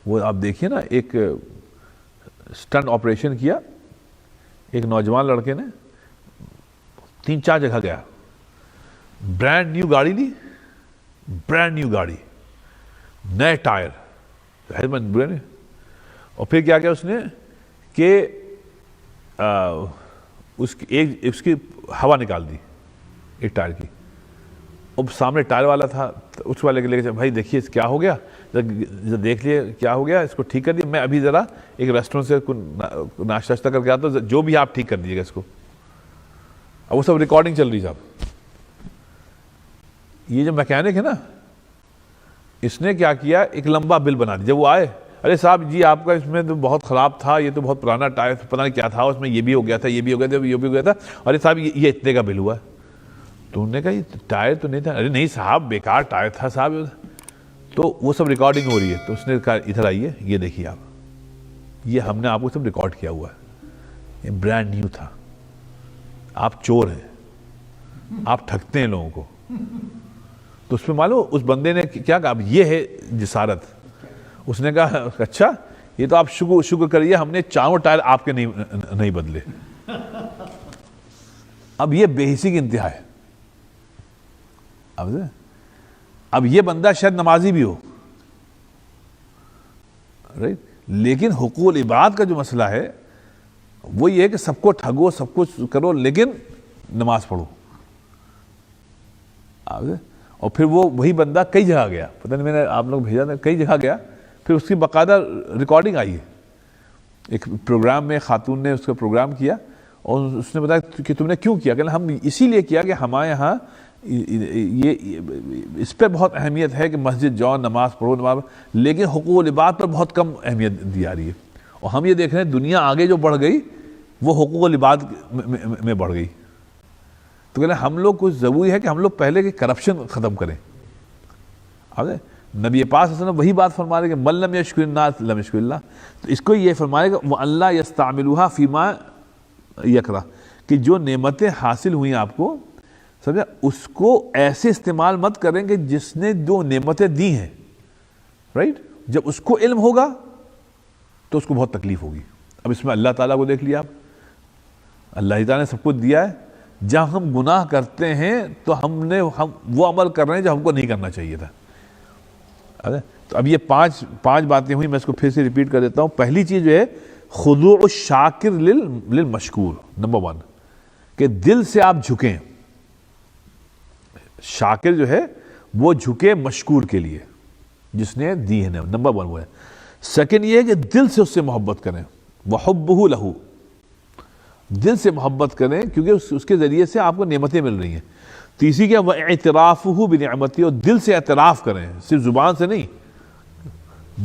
S1: وہ آپ دیکھیے نا، ایک سٹنٹ آپریشن کیا ایک نوجوان لڑکے نے، 3-4 جگہ گیا، برانڈ نیو گاڑی لی، برانڈ نیو گاڑی، نئے ٹائر، اور پھر کیا اس نے کہ اس کی ہوا نکال دی ایک ٹائر کی. اب سامنے ٹائر والا تھا، اس والے کے لے کے بھائی دیکھیے کیا ہو گیا، دیکھ لیے کیا ہو گیا، اس کو ٹھیک کر دیا. میں ابھی ذرا ایک ریسٹورینٹ سے ناشتہ کر کے آتا ہوں، جو بھی آپ ٹھیک کر دیجیے گا اس کو. اب وہ سب ریکارڈنگ چل رہی صاحب. یہ جو میکینک ہے نا، اس نے کیا کیا، ایک لمبا بل بنا دیا. جب وہ آئے ارے صاحب جی آپ کا اس میں تو بہت خراب تھا, یہ تو بہت پرانا ٹائر, پتہ نہیں کیا تھا اس میں, یہ بھی ہو گیا تھا, یہ بھی ہو گیا تھا, یہ بھی ہو گیا تھا, ارے صاحب یہ اتنے کا بل ہوا ہے. تو انہوں نے کہا یہ ٹائر تو نہیں تھا. ارے نہیں صاحب بیکار ٹائر تھا صاحب. تو وہ سب ریکارڈنگ ہو رہی ہے. تو اس نے کہا ادھر آئیے, یہ دیکھیے آپ, یہ ہم نے آپ کو سب ریکارڈ کیا ہوا ہے, یہ برانڈ نیو تھا. آپ چور ہیں, آپ ٹھگتے ہیں لوگوں کو. تو اس پہ معلوم اس بندے نے کیا کہا, اب یہ ہے جسارت. اس نے کہا اچھا یہ تو آپ شکر کریے ہم نے چاروں ٹائر آپ کے نہیں بدلے. اب یہ بے حسی کی انتہا ہے. اب یہ بندہ شاید نمازی بھی ہو, رائٹ, لیکن حقوق العباد کا جو مسئلہ ہے وہ یہ ہے کہ سب کو ٹھگو, سب کچھ کرو, لیکن نماز پڑھو. اور پھر وہی بندہ کئی جگہ گیا, پتہ نہیں میں نے آپ لوگ بھیجا تھا, کئی جگہ گیا, پھر اس کی باقاعدہ ریکارڈنگ آئی ہے. ایک پروگرام میں خاتون نے اس کا پروگرام کیا اور اس نے بتایا کہ تم نے کیوں کیا. کہ ہم اسی لیے کیا کہ ہمارے یہاں یہ اس پہ بہت اہمیت ہے کہ مسجد جاؤ, نماز پڑھو, نماز, لیکن حقوق العباد پر بہت کم اہمیت دی جا رہی ہے. اور ہم یہ دیکھ رہے ہیں دنیا آگے جو بڑھ گئی وہ حقوق العباد میں بڑھ گئی. تو کہتے ہیں ہم لوگ کچھ ضروری ہے کہ ہم لوگ پہلے کی کرپشن ختم کریں. نبی پاک صلی اللہ علیہ وسلم وہی بات فرما رہے کہ من لم یشکر الناس لم یشکر اللہ. تو اس کو یہ فرمائے گا وَأَلَّا يَسْتَعْمِلُوهَا فِيمَا يَكْرَهُ, کہ جو نعمتیں حاصل ہوئیں آپ کو, سمجھا, اس کو ایسے استعمال مت کریں کہ جس نے جو نعمتیں دی ہیں, رائٹ, جب اس کو علم ہوگا تو اس کو بہت تکلیف ہوگی. اب اس میں اللہ تعالیٰ کو دیکھ لیا آپ, اللہ تعالیٰ نے سب کچھ دیا ہے. جہاں ہم گناہ کرتے ہیں تو ہم وہ عمل کر رہے ہیں جو ہم کو نہیں کرنا چاہیے تھا. تو اب یہ پانچ باتیں ہوئی, میں اس کو پھر سے ریپیٹ کر دیتا ہوں. پہلی چیز جو ہے خضوع الشاکر للمشکور, نمبر 1, کہ دل سے آپ جھکیں. شاکر جو ہے وہ جھکے مشکور کے لیے جس نے دی ہے, نمبر 1 وہ ہے. سیکنڈ یہ ہے کہ دل سے اس سے محبت کریں, وحبہ لہو, دل سے محبت کریں کیونکہ اس کے ذریعے سے آپ کو نعمتیں مل رہی ہیں. تیسری کیا, وَاعْتِرَافُهُ بِنِعْمَتِهِ, اور دل سے اعتراف کریں, صرف زبان سے نہیں,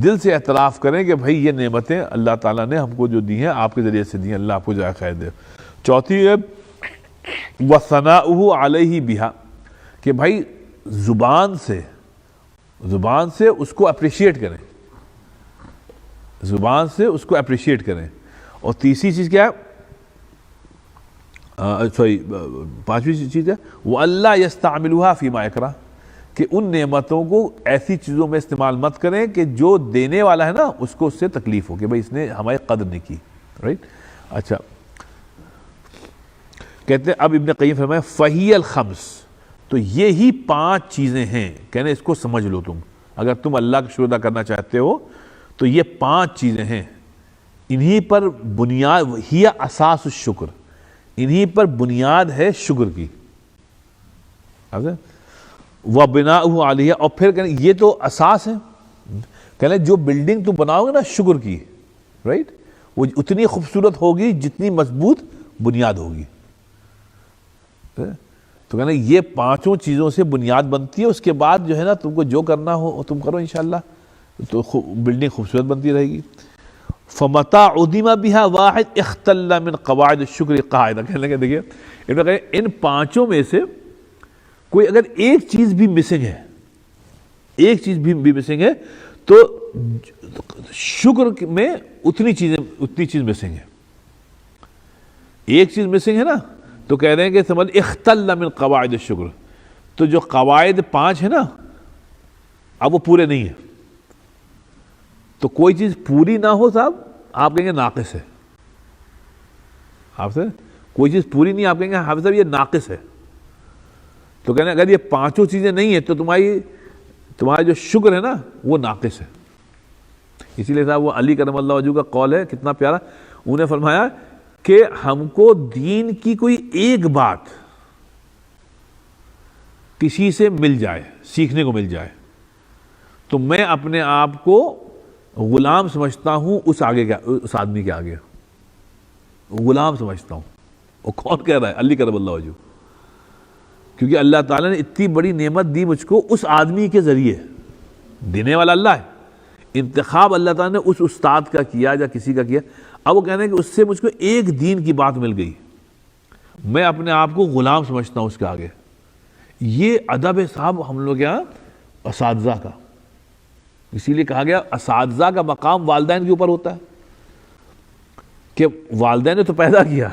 S1: دل سے اعتراف کریں کہ بھائی یہ نعمتیں اللہ تعالیٰ نے ہم کو جو دی ہیں آپ کے ذریعے سے دی ہیں, اللہ آپ کو جائے خیر دے. چوتھی ہے وَثَنَاؤُهُ عَلَيْهِ بِهَا, کہ بھائی زبان سے اس کو اپریشیٹ کریں, زبان سے اس کو اپریشیٹ کریں. اور تیسری چیز کیا ہے, پانچویں چیز ہے وَأَلَّا يَسْتَعْمِلُوهَا فِي مَا يَكْرَهُ, کہ ان نعمتوں کو ایسی چیزوں میں استعمال مت کریں کہ جو دینے والا ہے نا اس کو اس سے تکلیف ہو کہ بھائی اس نے ہماری قدر نہیں کی, رائٹ. اچھا کہتے ہیں اب ابن قیم فرمائے فَهِيَ الْخَمْسُ, تو یہی 5 چیزیں ہیں, کہنے اس کو سمجھ لو تم, اگر تم اللہ کا شکر ادا کرنا چاہتے ہو تو یہ 5 چیزیں ہیں, انہی پر بنیاد, ہی اساس الشکر, انہی پر بنیاد ہے شکر کی. وَبِنَاؤُهُ عَلَيْهِ, اور پھر کہنے یہ تو اساس ہے, کہنے جو بلڈنگ تم بناؤ گے نا شکر کی, رائٹ, وہ اتنی خوبصورت ہوگی جتنی مضبوط بنیاد ہوگی. تو کہنا یہ 5 چیزوں سے بنیاد بنتی ہے, اس کے بعد جو ہے نا تم کو جو کرنا ہو تم کرو انشاءاللہ, تو بلڈنگ خوبصورت بنتی رہے گی. فَمَتَا عُدِمَ بِهَا وَاحِدْ اخْتَلَّ مِنْ قَوَاعِدِ الشُّكْرِ قَاعِدَةً, کہنے لگے دیکھیے ان 5 میں سے کوئی اگر ایک چیز بھی مسنگ ہے, ایک چیز بھی مسنگ ہے, تو شکر میں اتنی چیز مسنگ ہے. ایک چیز مسنگ ہے نا, تو کہہ رہے ہیں کہ سمجھ اختل من قواعد الشکر, تو جو قواعد 5 ہے نا اب وہ پورے نہیں ہیں. تو کوئی چیز پوری نہ ہو صاحب آپ کہیں گے ناقص ہے. آپ سے کوئی چیز پوری نہیں, آپ کہیں گے حافظ صاحب یہ ناقص ہے. تو کہنا اگر یہ 5 چیزیں نہیں ہیں تو تمہارا جو شکر ہے نا وہ ناقص ہے. اسی لیے صاحب وہ علی کرم اللہ وجہہ کا قول ہے, کتنا پیارا, انہوں نے فرمایا کہ ہم کو دین کی کوئی ایک بات کسی سے مل جائے, سیکھنے کو مل جائے, تو میں اپنے آپ کو غلام سمجھتا ہوں اس آدمی کے آگے, غلام سمجھتا ہوں. وہ کون کہہ رہا ہے؟ علی کرم اللہ وجہہ, کیونکہ اللہ تعالیٰ نے اتنی بڑی نعمت دی مجھ کو اس آدمی کے ذریعے, دینے والا اللہ ہے, انتخاب اللہ تعالیٰ نے اس استاد کا کیا یا کسی کا کیا. اب وہ کہنے کہ اس سے مجھ کو ایک دین کی بات مل گئی, میں اپنے آپ کو غلام سمجھتا ہوں اس کے آگے. یہ ادب ہے صاحب ہم لوگ یہاں اساتذہ کا. اسی لیے کہا گیا اساتذہ کا مقام والدین کے اوپر ہوتا ہے, کہ والدین نے تو پیدا کیا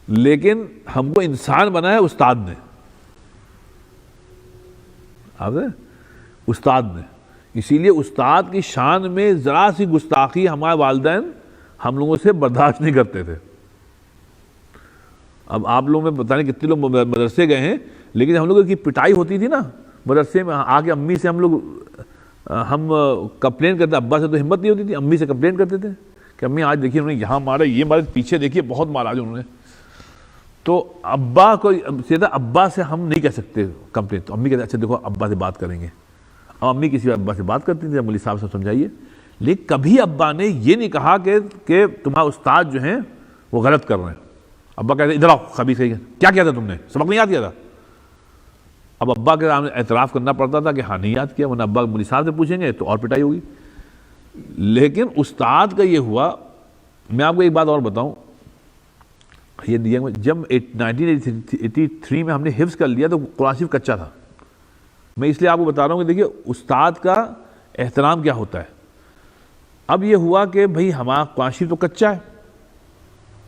S1: لیکن ہم کو انسان بنایا استاد نے. آپ نے استاد نے, اسی لیے استاد کی شان میں ذرا سی گستاخی ہمارے والدین ہم لوگوں سے برداشت نہیں کرتے تھے. اب آپ لوگوں میں پتہ نہیں کتنے لوگ مدرسے گئے ہیں, لیکن ہم لوگوں کی پٹائی ہوتی تھی نا مدرسے میں, آ کے امی سے ہم کمپلین کرتے, ابا سے تو ہمت نہیں ہوتی تھی, امی سے کمپلین کرتے تھے کہ امی آج دیکھیے انہوں نے یہاں مارا, یہ مارے, پیچھے دیکھیے بہت مارا آج انہوں نے. تو ابا کو سیدھا ابا سے ہم نہیں کہہ سکتے کمپلین, تو امی کہتے اچھا دیکھو ابا سے بات کریں گے. اب امی کسی ابا سے بات کرتی تھی, مولوی صاحب سے سمجھائیے, لیکن کبھی ابا نے یہ نہیں کہا کہ تمہارا استاد جو ہیں وہ غلط کر رہے ہیں. ابا کہتے ادھر آؤ خبیث ہے, کیا کیا تھا تم نے, سبق نہیں یاد کیا تھا. اب ابا کے سامنے اعتراف کرنا پڑتا تھا کہ ہاں نہیں یاد کیا, ورنہ ابا مولوی صاحب سے پوچھیں گے تو اور پٹائی ہوگی. لیکن استاد کا یہ ہوا. میں آپ کو ایک بات اور بتاؤں, یہ جب 1983 میں ہم نے حفظ کر لیا تو قرآن شریف کچا تھا. میں اس لیے آپ کو بتا رہا ہوں کہ دیکھیے استاد کا احترام کیا ہوتا ہے. اب یہ ہوا کہ بھئی ہمارا قرآن شریف تو کچا ہے,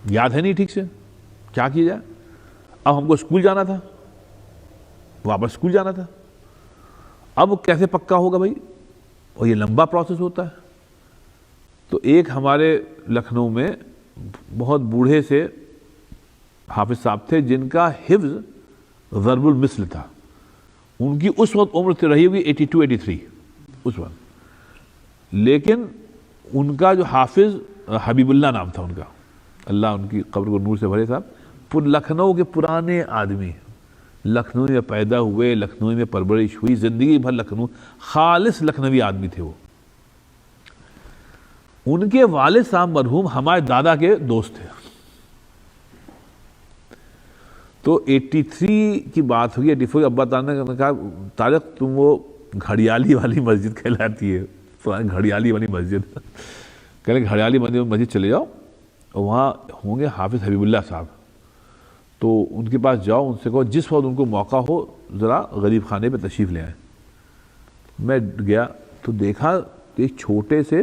S1: یاد ہے نہیں ٹھیک سے, کیا کیا جائے. اب ہم کو اسکول جانا تھا, واپس اسکول جانا تھا. اب کیسے پکا ہوگا بھائی, اور یہ لمبا پروسیس ہوتا ہے. تو ایک ہمارے لکھنؤ میں بہت بوڑھے سے حافظ صاحب تھے جن کا حفظ ضرب المثل تھا. ان کی اس وقت عمر رہی ہوگی 82-83 اس وقت, لیکن ان کا جو حافظ حبیب اللہ نام تھا ان کا, اللہ ان کی قبر کو نور سے بھرے صاحب, لکھنؤ کے پرانے آدمی, لکھنؤ میں پیدا ہوئے, لکھنؤ میں پرورش ہوئی, زندگی بھر لکھنؤ, خالص لکھنوی آدمی تھے وہ. ان کے والد صاحب مرحوم ہمارے دادا کے دوست تھے. تو 83 کی بات ہوئی, 84 ابا تعالیٰ نے کہا طارق تم وہ گھڑیالی والی مسجد کہلاتی ہے, گھڑیالی والی مسجد, کہنے گھڑیالی مسجد چلے جاؤ, وہاں ہوں گے حافظ حبیب اللہ صاحب, تو ان کے پاس جاؤ, ان سے کہو جس وقت ان کو موقع ہو ذرا غریب خانے پہ تشریف لے آئیں. میں گیا تو دیکھا ایک چھوٹے سے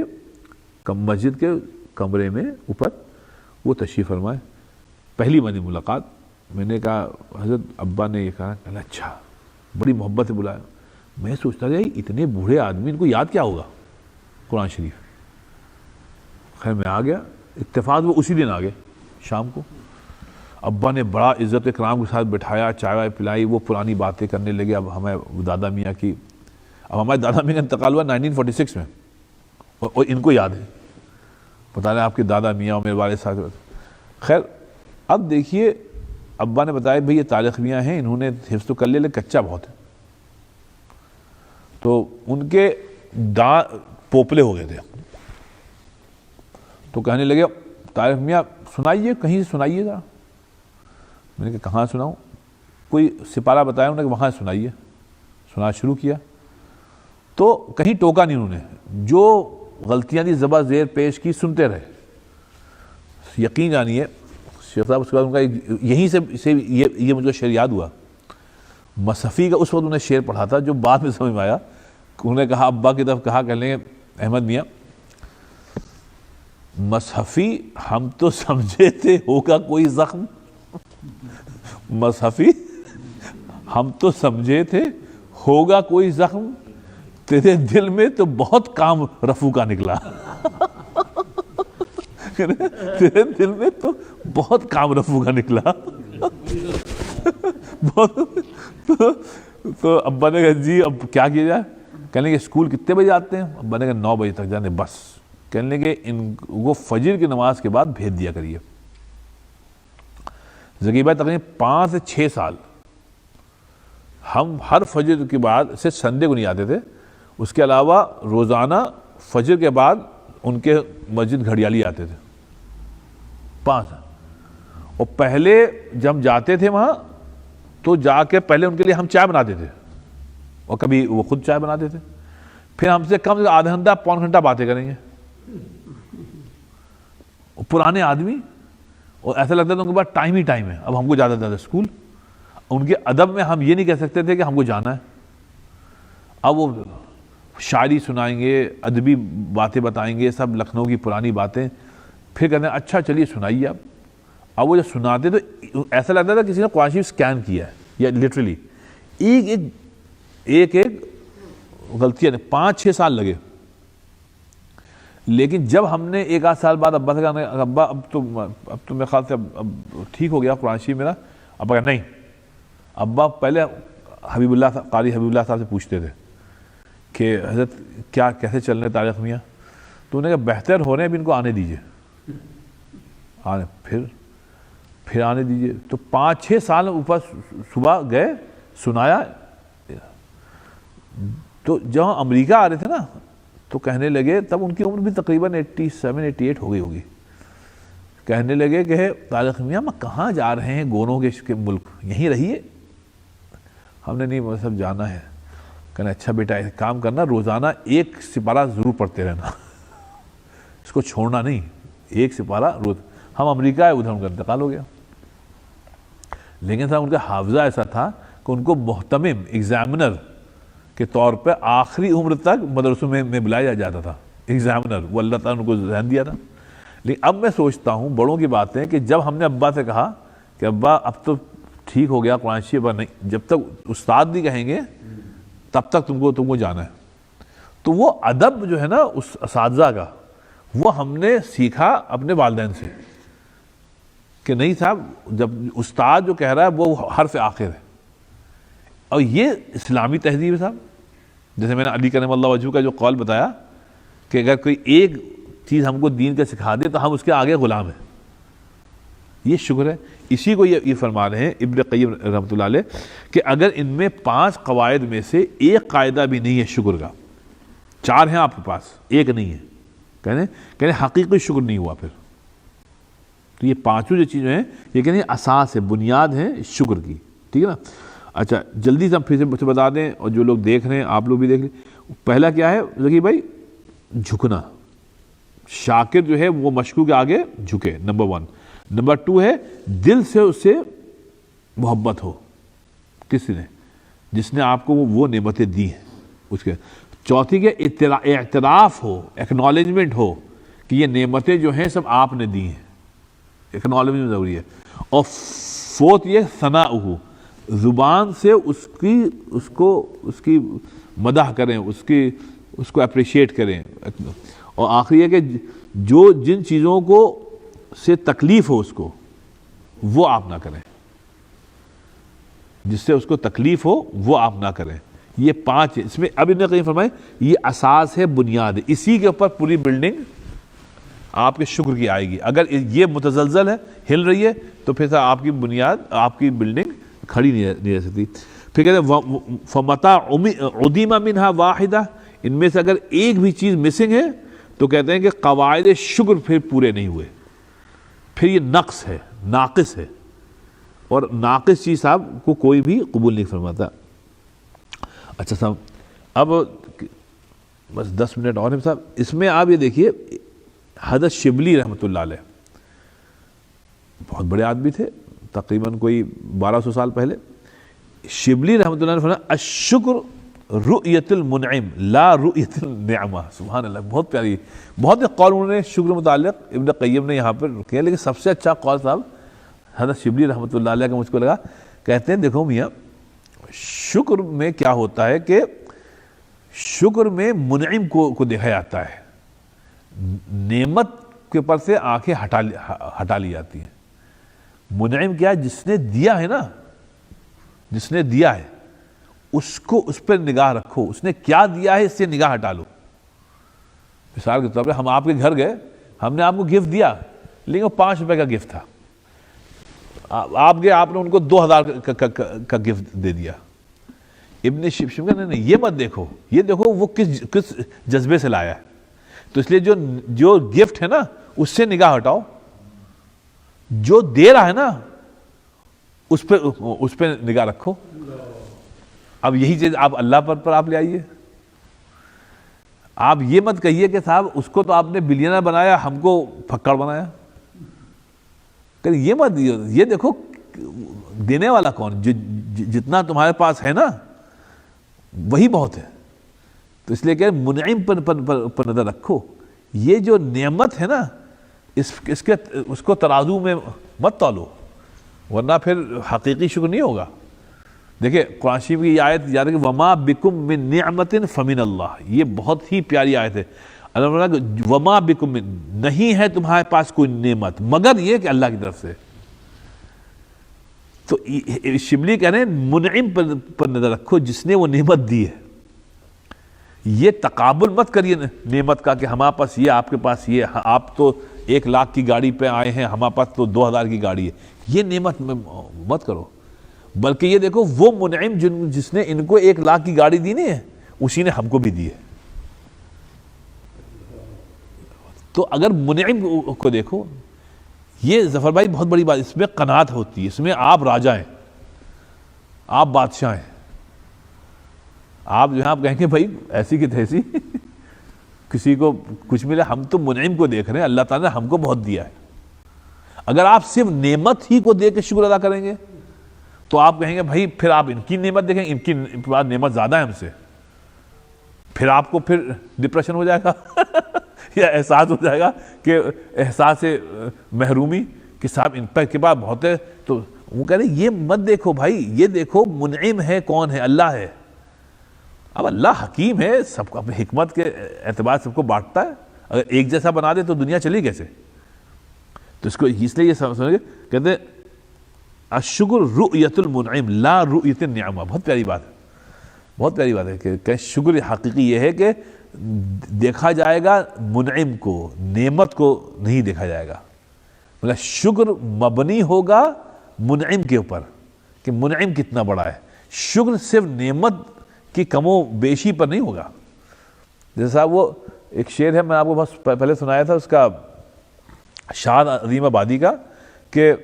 S1: مسجد کے کمرے میں اوپر وہ تشریف فرمائے. پہلی بڑی ملاقات, میں نے کہا حضرت ابا نے یہ کہا, کہ اچھا, بڑی محبت سے بلایا. میں سوچتا تھا اتنے بوڑھے آدمی ان کو یاد کیا ہوگا قرآن شریف. خیر میں آ گیا, اتفاق وہ اسی دن آ گئے شام کو. ابا نے بڑا عزت اکرام کے ساتھ بٹھایا, چائے وائے پلائی, وہ پرانی باتیں کرنے لگے. اب ہمیں دادا میاں کی, اب ہمارے دادا میاں کا انتقال ہوا 1946 میں, اور ان کو یاد ہے, بتا رہے ہیں آپ کے دادا میاں اور میرے والد صاحب. خیر اب دیکھیے ابا نے بتایا بھئی یہ طارق میاں ہیں, انہوں نے حفظ تو کر لیا لیکن کچا بہت ہے. تو ان کے پوپلے ہو گئے تھے, تو کہنے لگے طارق میاں سنائیے, کہیں سے سنائیے ذرا. میں نے کہا کہاں سناؤں, کوئی سپارہ بتایا انہوں نے کہ وہاں سنائیے. سنا شروع کیا تو کہیں ٹوکا نہیں انہوں نے, جو غلطیاں دی زبر زیر پیش کی سنتے رہے. یقین جانیے شیخ صاحب اس کے بعد ان کا یہیں سے یہ مجھے شعر یاد ہوا. مصحفی کا اس وقت انہیں شعر پڑھا تھا جو بعد میں سمجھ میں آیا. انہوں نے کہا ابا کی طرف کہا, کہنے احمد میاں مصحفی ہم تو سمجھے تھے ہوگا کوئی زخم, مصحفی ہم تو سمجھے تھے ہوگا کوئی زخم, تیرے دل میں تو بہت کام رفو کا نکلا. تیرے دل میں تو بہت کام رفو کا نکلا. تو ابا نے کہا جی اب کیا کیا جائے. کہنے لگے اسکول کتنے بجے آتے ہیں. ابا نے کہا 9 بجے تک جانے بس. کہنے لگے ان وہ فجر کی نماز کے بعد بھیج دیا کریے. ذکی بھائی تقریباً 5 سے 6 سال ہم ہر فجر کے بعد سے سنڈے کو نہیں آتے تھے, اس کے علاوہ روزانہ فجر کے بعد ان کے مسجد گھڑیالی آتے تھے 5. اور پہلے جب جاتے تھے وہاں تو جا کے پہلے ان کے لیے ہم چائے بناتے تھے, اور کبھی وہ خود چائے بناتے تھے. پھر ہم سے کم سے آدھا گھنٹہ پون گھنٹہ باتیں کریں گے. پرانے آدمی اور ایسا لگتا تھا ان کے پاس ٹائم ہی ٹائم ہے. اب ہم کو جاتا تھا اسکول, ان کے ادب میں ہم یہ نہیں کہہ سکتے تھے کہ ہم کو جانا ہے. اب وہ شاعری سنائیں گے, ادبی باتیں بتائیں گے, سب لکھنؤ کی پرانی باتیں, پھر کہتے ہیں اچھا چلیے سنائیے آپ. اب وہ جب سناتے تو ایسا لگتا تھا کسی نے قرآن شریف اسکین کیا ہے, یا لٹرلی ایک غلطیاں 5-6 سال لگے. لیکن جب ہم نے 1-8 سال بعد ابا سے کہا ابا اب تو میرے خیال سے اب ٹھیک ہو گیا قرآن شریف میرا, ابا کہا نہیں. ابا پہلے حبیب اللہ قاری حبیب اللہ صاحب سے پوچھتے تھے کہ حضرت کیا کیسے چل رہے طارق میاں, تو انہوں نے کہا بہتر ہو رہے ہیں, اب ان کو آنے دیجیے, پھر آنے دیجیے. تو 5-6 سال اوپر صبح گئے, سنایا. تو جب ہم امریکہ آ رہے تھے نا تو کہنے لگے, تب ان کی عمر بھی تقریباً 87-88 ہو گئی ہوگی, کہنے لگے کہ طارق میاں میں کہاں جا رہے ہیں گوروں کے ملک, یہیں رہیے. ہم نے نہیں مطلب جانا ہے. کہنا اچھا بیٹا ایک کام کرنا, روزانہ 1 سپارہ ضرور پڑھتے رہنا, اس کو چھوڑنا نہیں. 1 سپارہ روز. ہم امریکہ آئے, ادھر ان کا انتقال ہو گیا. لیکن صاحب ان کا حافظہ ایسا تھا کہ ان کو محتمم ایگزامنر کے طور پہ آخری عمر تک مدرسوں میں بلایا جاتا تھا, ایگزامنر. وہ اللہ تعالیٰ نے ان کو ذہن دیا تھا. لیکن اب میں سوچتا ہوں بڑوں کی باتیں کہ جب ہم نے ابا سے کہا کہ ابا اب تو ٹھیک ہو گیا قرآن شریف, نہیں, جب تک استاد نہیں کہیں گے تب تک تم کو جانا ہے. تو وہ ادب جو ہے نا اس اساتذہ کا, وہ ہم نے سیکھا اپنے والدین سے کہ نہیں صاحب جب استاد جو کہہ رہا ہے وہ حرف آخر ہے. اور یہ اسلامی تہذیب ہے صاحب. جیسے میں نے علی کرم اللہ وجہہ کا جو قول بتایا کہ اگر کوئی ایک چیز ہم کو دین کا سکھا دے تو ہم اس کے آگے غلام ہیں, یہ شکر ہے. اسی کو یہ فرما رہے ہیں ابن قیم رحمۃ اللہ علیہ کہ اگر ان میں 5 قواعد میں سے ایک قاعدہ بھی نہیں ہے شکر کا, 4 ہیں آپ کے پاس, ایک نہیں ہے, کہنے حقیقی شکر نہیں ہوا پھر. تو یہ 5 جو چیزیں ہیں یہ کہنے اساس ہے, بنیاد ہے شکر کی. ٹھیک ہے نا. اچھا جلدی سے ہم پھر سے بتا دیں, اور جو لوگ دیکھ رہے ہیں آپ لوگ بھی دیکھ لیں. پہلا کیا ہے ذکی بھائی, جھکنا. شاکر جو ہے وہ مشکو کے آگے جھکے, نمبر 1. نمبر 2 ہے دل سے اس سے محبت ہو, کسی نے جس نے آپ کو وہ نعمتیں دی ہیں اس کے. چوتھی کے اعتراف ہو, ایکنالجمنٹ ہو کہ یہ نعمتیں جو ہیں سب آپ نے دی ہیں, ایکنالجمنٹ ضروری ہے. اور 4 یہ ثناء ہو, زبان سے اس کی مدح کریں, اس کو اپریشیٹ کریں. اور آخری ہے کہ جو جن چیزوں کو سے تکلیف ہو اس کو وہ آپ نہ کریں, جس سے اس کو تکلیف ہو وہ آپ نہ کریں. یہ 5 اس میں اب انہوں نے کہیں فرمائے یہ اساس ہے, بنیاد ہے. اسی کے اوپر پوری بلڈنگ آپ کے شکر کی آئے گی. اگر یہ متزلزل ہے, ہل رہی ہے, تو پھر آپ کی بنیاد, آپ کی بلڈنگ کھڑی نہیں رہ سکتی. پھر کہتے ہیں فمتا عدیم منہا واحدہ, ان میں سے اگر ایک بھی چیز مسنگ ہے تو کہتے ہیں کہ قواعد شکر پھر پورے نہیں ہوئے, پھر یہ نقص ہے, ناقص ہے. اور ناقص چیز صاحب کو کوئی بھی قبول نہیں فرماتا. اچھا صاحب اب بس 10 منٹ اور ہیں صاحب. اس میں آپ یہ دیکھیے حضرت شبلی رحمۃ اللہ علیہ بہت بڑے آدمی تھے, تقریباً کوئی 1200 سال پہلے. شبلی رحمۃ اللہ علیہ فرمایا الشکر رؤیت المنعم لا رؤیت النعمہ. سبحان اللہ, بہت پیاری, بہت قول انہوں نے شکر متعلق ابن قیم نے یہاں پر رکھے ہیں, لیکن سب سے اچھا قول صاحب حضرت شبلی رحمۃ اللہ علیہ کا مجھ کو لگا. کہتے ہیں دیکھو میاں, شکر میں کیا ہوتا ہے کہ شکر میں منعم کو دیکھا جاتا ہے, نعمت کے اوپر سے آنکھیں ہٹا لی جاتی ہیں. منعم کیا ہے, جس نے دیا ہے نا, جس نے دیا ہے اس پر نگاہ رکھو, اس نے کیا دیا ہے اس سے نگاہ ہٹا لو. مثال کے طور پہ ہم آپ کے گھر گئے, ہم نے آپ کو گفٹ دیا, لیکن وہ 5 روپے کا گفٹ تھا. آپ گئے, آپ نے ان کو 2000 کا گفٹ دے دیا. ابن شبشب کا نہیں, یہ مت دیکھو, یہ دیکھو وہ کس جذبے سے لایا ہے. تو اس لیے جو گفٹ ہے نا اس سے نگاہ ہٹاؤ, جو دے رہا ہے نا اس پہ نگاہ رکھو. اب یہی چیز آپ اللہ پر آپ لے آئیے. آپ یہ مت کہیے کہ صاحب اس کو تو آپ نے بلینئر بنایا, ہم کو پھکڑ بنایا. کہ یہ مت, یہ دیکھو دینے والا کون, جتنا تمہارے پاس ہے نا وہی بہت ہے. تو اس لیے کہ منعم پر نظر رکھو. یہ جو نعمت ہے نا اس کو ترازو میں مت تولو, ورنہ پھر حقیقی شکر نہیں ہوگا. دیکھیں قرآن شریف کی یہ آیت یاد ہے کہ وما بکم من نعمت فمن اللہ, یہ بہت ہی پیاری آیت ہے. اللہ کہ وما بکم نہیں ہے تمہارے پاس کوئی نعمت مگر یہ کہ اللہ کی طرف سے. تو شبلی کہہ رہے ہیں منعم پر نظر رکھو جس نے وہ نعمت دی ہے. یہ تقابل مت کریے نعمت کا کہ ہمارے پاس یہ, آپ کے پاس یہ, آپ تو 1 لاکھ کی گاڑی پہ آئے ہیں, ہمارے پاس تو 2000 کی گاڑی ہے. یہ نعمت میں مت کرو, بلکہ یہ دیکھو وہ منعم جس نے ان کو 1 لاکھ کی گاڑی دی نہیں ہے اسی نے ہم کو بھی دی ہے. تو اگر منعم کو دیکھو, یہ ظفر بھائی بہت بڑی بات, اس میں قناعت ہوتی ہے, اس میں آپ راجا ہیں, آپ بادشاہ ہیں. آپ جو ہے آپ کہیں گے بھائی ایسی کی تیسی کسی کو کچھ ملے, ہم تو منعم کو دیکھ رہے ہیں, اللہ تعالیٰ نے ہم کو بہت دیا ہے. اگر آپ صرف نعمت ہی کو دیکھ کے شکر ادا کریں گے تو آپ کہیں گے بھائی پھر آپ ان کی نعمت دیکھیں, ان کی بعد نعمت زیادہ ہے ہم سے, پھر آپ کو پھر ڈپریشن ہو جائے گا یا احساس ہو جائے گا کہ احساس محرومی کہ صاحب ان پر کے بعد بہت ہے. تو وہ کہہ رہے یہ مت دیکھو بھائی, یہ دیکھو منعم ہے کون ہے, اللہ ہے. اب اللہ حکیم ہے, سب کو اپنی حکمت کے اعتبار سب کو بانٹتا ہے. اگر ایک جیسا بنا دے تو دنیا چلی کیسے؟ تو اس کو اس لیے یہ سمجھے کہتے ہیں الشکر رؤیت المنعم لا رؤیت النعمہ. بہت پیاری بات ہے, بہت پیاری بات ہے کہ شکر حقیقی یہ ہے کہ دیکھا جائے گا منعم کو, نعمت کو نہیں دیکھا جائے گا. مطلب شکر مبنی ہوگا منعم کے اوپر کہ منعم کتنا بڑا ہے. شکر صرف نعمت کی کم و بیشی پر نہیں ہوگا. جیسا وہ ایک شعر ہے, میں آپ کو بس پہلے سنایا تھا, اس کا شاد عظیم آبادی کا, کہ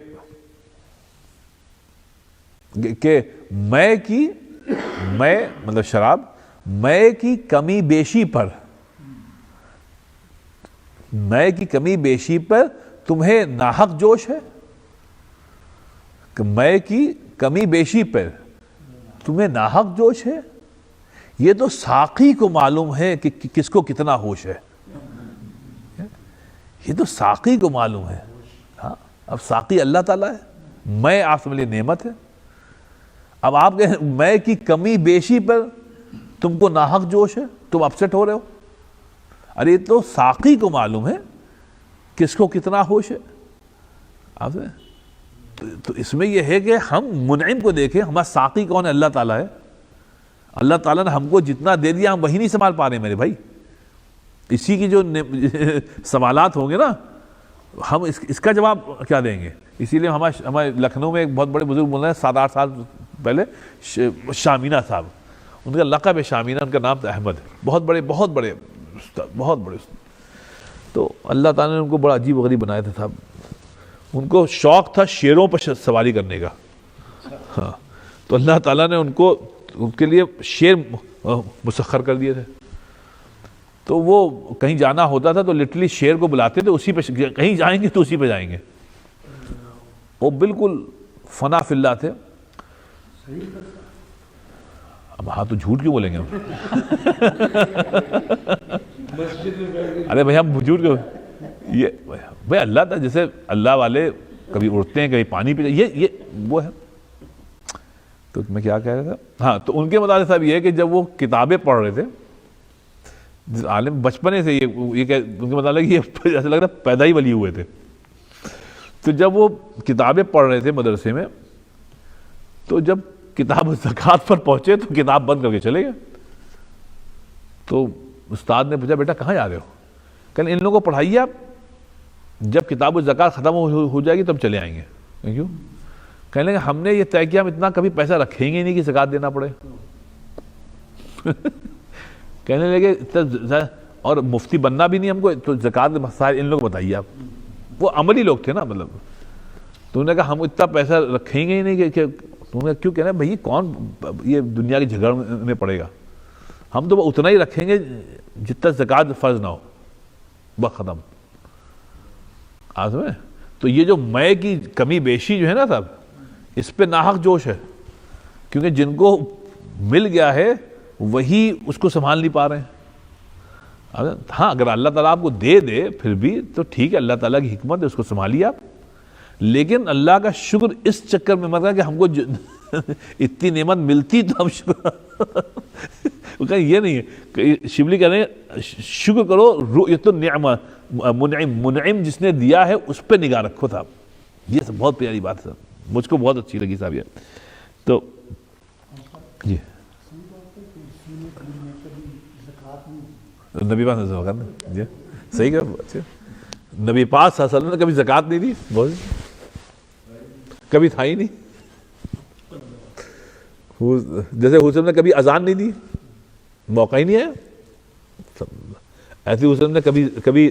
S1: میں مطلب شراب, میں کی کمی بیشی پر تمہیں ناحق جوش ہے. کہ میں کی کمی بیشی پر تمہیں ناحق جوش ہے, یہ تو ساقی کو معلوم ہے کہ کس کو کتنا ہوش ہے. یہ تو ساقی کو معلوم ہے. ہاں, اب ساقی اللہ تعالیٰ ہے, میں آپ سمجھ لیے نعمت ہے. اب آپ کہیں میں کی کمی بیشی پر تم کو ناحق جوش ہے, تم اپسٹ ہو رہے ہو. ارے تو ساقی کو معلوم ہے کس کو کتنا ہوش ہے. آپ تو اس میں یہ ہے کہ ہم منعم کو دیکھیں, ہمارا ساقی کون ہے؟ اللہ تعالیٰ ہے. اللہ تعالیٰ نے ہم کو جتنا دے دیا ہم وہی نہیں سنبھال پا رہے ہیں میرے بھائی. اسی کی جو سوالات ہوں گے نا, ہم اس کا جواب کیا دیں گے؟ اسی لیے ہمارے لکھنؤ میں ایک بہت بڑے بزرگ بول رہے ہیں 7-8 سال پہلے, شامینہ صاحب, ان کا لقب ہے شامینہ, ان کا نام تو احمد ہے. بہت بڑے. تو اللہ تعالیٰ نے ان کو بڑا عجیب و غریب بنایا تھا صاحب. ان کو شوق تھا شیروں پر سواری کرنے کا. ہاں, تو اللہ تعالیٰ نے ان کے لیے شیر مسخر کر دیے تھے. تو وہ کہیں جانا ہوتا تھا تو لٹرلی شیر کو بلاتے تھے, اسی پہ کہیں جائیں گے تو اسی پہ جائیں گے. وہ بالکل فنا فی اللہ تھے. اب ہاں تو جھوٹ کیوں بولیں گے ہم؟ ارے بھائی ہم جھوٹ کیوں, یہ بھائی اللہ تھا, جیسے اللہ والے کبھی اڑتے ہیں کبھی پانی پہ, یہ وہ ہے. تو میں کیا کہہ رہا تھا, ہاں, تو ان کے مطابق صاحب یہ ہے کہ جب وہ کتابیں پڑھ رہے تھے, عالم بچپنے سے ان کے مطابق یہ ایسا لگ رہا پیدا ہی ولی ہوئے تھے. تو جب وہ کتابیں پڑھ رہے تھے مدرسے میں, تو جب کتاب زکوٰۃ پر پہنچے تو کتاب بند کر کے چلے گئے. تو استاد نے پوچھا بیٹا کہاں جا رہے ہو؟ کہنے ان لوگوں کو پڑھائیے آپ, جب کتاب زکوٰۃ ختم ہو جائے گی تب چلے آئیں گے. کیوں؟ کہنے لگے ہم نے یہ طے کیا ہم اتنا کبھی پیسہ رکھیں گے نہیں کہ زکوٰۃ دینا پڑے. کہنے لگے اور مفتی بننا بھی نہیں ہم کو, تو زکوٰۃ کے مسائل ان لوگ بتائیے آپ. وہ عملی لوگ تھے نا, مطلب. تو انہوں نے کہا ہم اتنا پیسہ رکھیں گے ہی نہیں کہ کیوں کہنا بھائی کون یہ دنیا کے جھگڑ میں پڑے گا. ہم تو اتنا ہی رکھیں گے جتنا زکوٰۃ فرض نہ ہو، بس ختم. آسمیں تو یہ جو میں کی کمی بیشی جو ہے نا صاحب، اس پہ ناحق جوش ہے، کیونکہ جن کو مل گیا ہے وہی اس کو سنبھال نہیں پا رہے ہیں. ہاں اگر اللہ تعالیٰ آپ کو دے دے پھر بھی تو ٹھیک ہے، اللہ تعالیٰ کی حکمت ہے، اس کو سنبھالیے آپ. لیکن اللہ کا شکر اس چکر میں مت ہے کہ ہم کو اتنی نعمت ملتی تو ہم شکر یہ نہیں ہے. شبلی کہہ رہے ہیں شکر کرو، یہ تو منعم جس نے دیا ہے اس پہ نگاہ رکھو صاحب. یہ سب بہت پیاری بات ہے، مجھ کو بہت اچھی لگی صاحب. یہ تو جی نبی پاک صلی اللہ علیہ وسلم جی صحیح کہ نبی پاک صلی اللہ علیہ وسلم نے کبھی زکوٰۃ نہیں دی، بہت کبھی تھا ہی نہیں. جیسے حسین نے کبھی اذان نہیں دی، موقع ہی نہیں ہے. ایسے حسین نے کبھی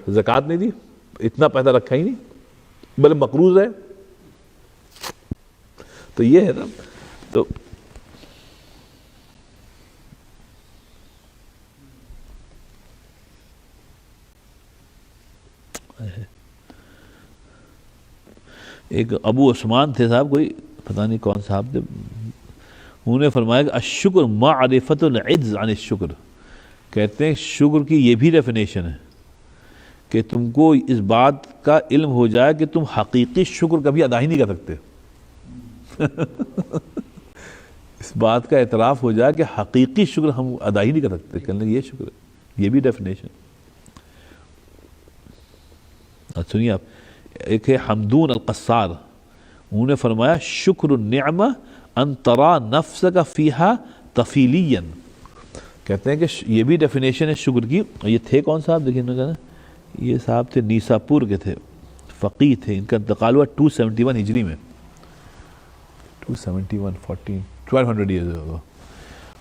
S1: زکوٰۃ نہیں دی، اتنا پیسہ رکھا ہی نہیں، بلکہ مقروض ہے. تو یہ ہے نا. تو ایک ابو عثمان تھے صاحب، کوئی پتہ نہیں کون صاحب تھے، انہوں نے فرمایا کہ الشکر معرفت العجز عن الشکر. کہتے ہیں شکر کی یہ بھی ڈیفینیشن ہے کہ تم کو اس بات کا علم ہو جائے کہ تم حقیقی شکر کبھی ادا ہی نہیں کر سکتے. اس بات کا اعتراف ہو جائے کہ حقیقی شکر ہم ادا ہی نہیں کر سکتے، کہنے یہ شکر ہے، یہ بھی ڈیفینیشن. سنیے آپ، ایک ہے حمدون القصار، انہوں نے فرمایا شکر النعمہ ان ترا نفسک فیہا تفیلیا. کہتے ہیں کہ یہ بھی ڈیفینیشن ہے شکر کی. یہ تھے کون صاحب؟ دیکھیں انہوں نے کہا یہ صاحب تھے نیسا پور کے تھے، فقیہ تھے. ان کا انتقال ہوا 271 ہجری میں، 1200 ایئرز ہوگا.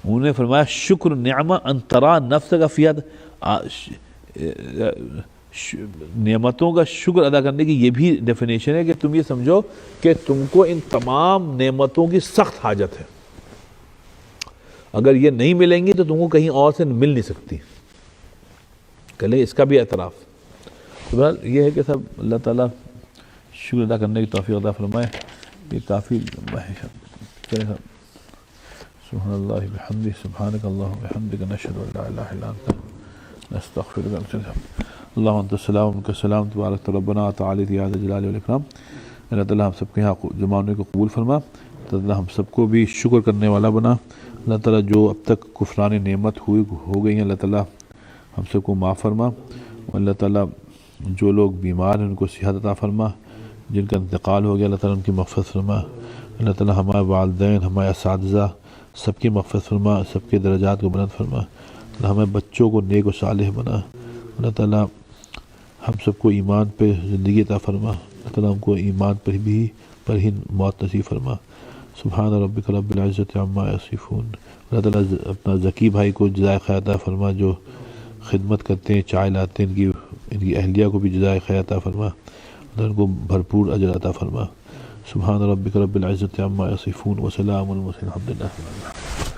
S1: انہوں نے فرمایا شکر النعمہ ان ترا نفسک فیہا، نعمتوں کا شکر ادا کرنے کی یہ بھی ڈیفینیشن ہے کہ تم یہ سمجھو کہ تم کو ان تمام نعمتوں کی سخت حاجت ہے، اگر یہ نہیں ملیں گی تو تم کو کہیں اور سے مل نہیں سکتی. کہلے اس کا بھی اعتراف. یہ ہے کہ سب اللہ تعالیٰ شکر ادا کرنے کی توفیق عطا فرمائے. یہ کافی لمبا ہے. چلے صاحب، سبحان اللہ بحمدہ، سبحانک اللہم بحمدک، نشہد ان لا الہ الا انت نستغفرک. اللہم انت السلام منک السلام، تبارک ربنا تعالی یا ذا الجلال والاکرام. اللہ تعالیٰ ہم سب کے یہاں جمع ہونے کو قبول فرما. اللہ ہم سب کو بھی شکر کرنے والا بنا. اللہ تعالیٰ جو اب تک کفران نعمت ہو گئی ہیں اللہ تعالیٰ ہم سب کو معاف فرما. اللہ تعالیٰ جو لوگ بیمار ہیں ان کو صحت عطا فرما، جن کا انتقال ہو گیا اللہ تعالیٰ ان کی مغفرت فرما. اللہ تعالیٰ ہمارے والدین، ہمارے اساتذہ سب کی مغفرت فرما، سب کے درجات کو بلند فرما. اللہ ہمارے بچوں کو نیک و صالح بنا. اللہ تعالیٰ ہم سب کو ایمان پہ زندگی عطا فرما. اللہ تعالیٰ ہم کو ایمان پر ہی موت نصیب فرما. سبحان ربک رب العزت عما یصفون. اللہ تعالیٰ اپنا ذکی بھائی کو جزائے خیر عطا فرما، جو خدمت کرتے ہیں، چائے لاتے ہیں، ان کی اہلیہ کو بھی جزائے خیر عطا فرما. اللہ ان کو بھرپور اجر عطا فرما. سبحان ربک رب العزت عما یصفون وسلام علی المرسلین الحمد للہ.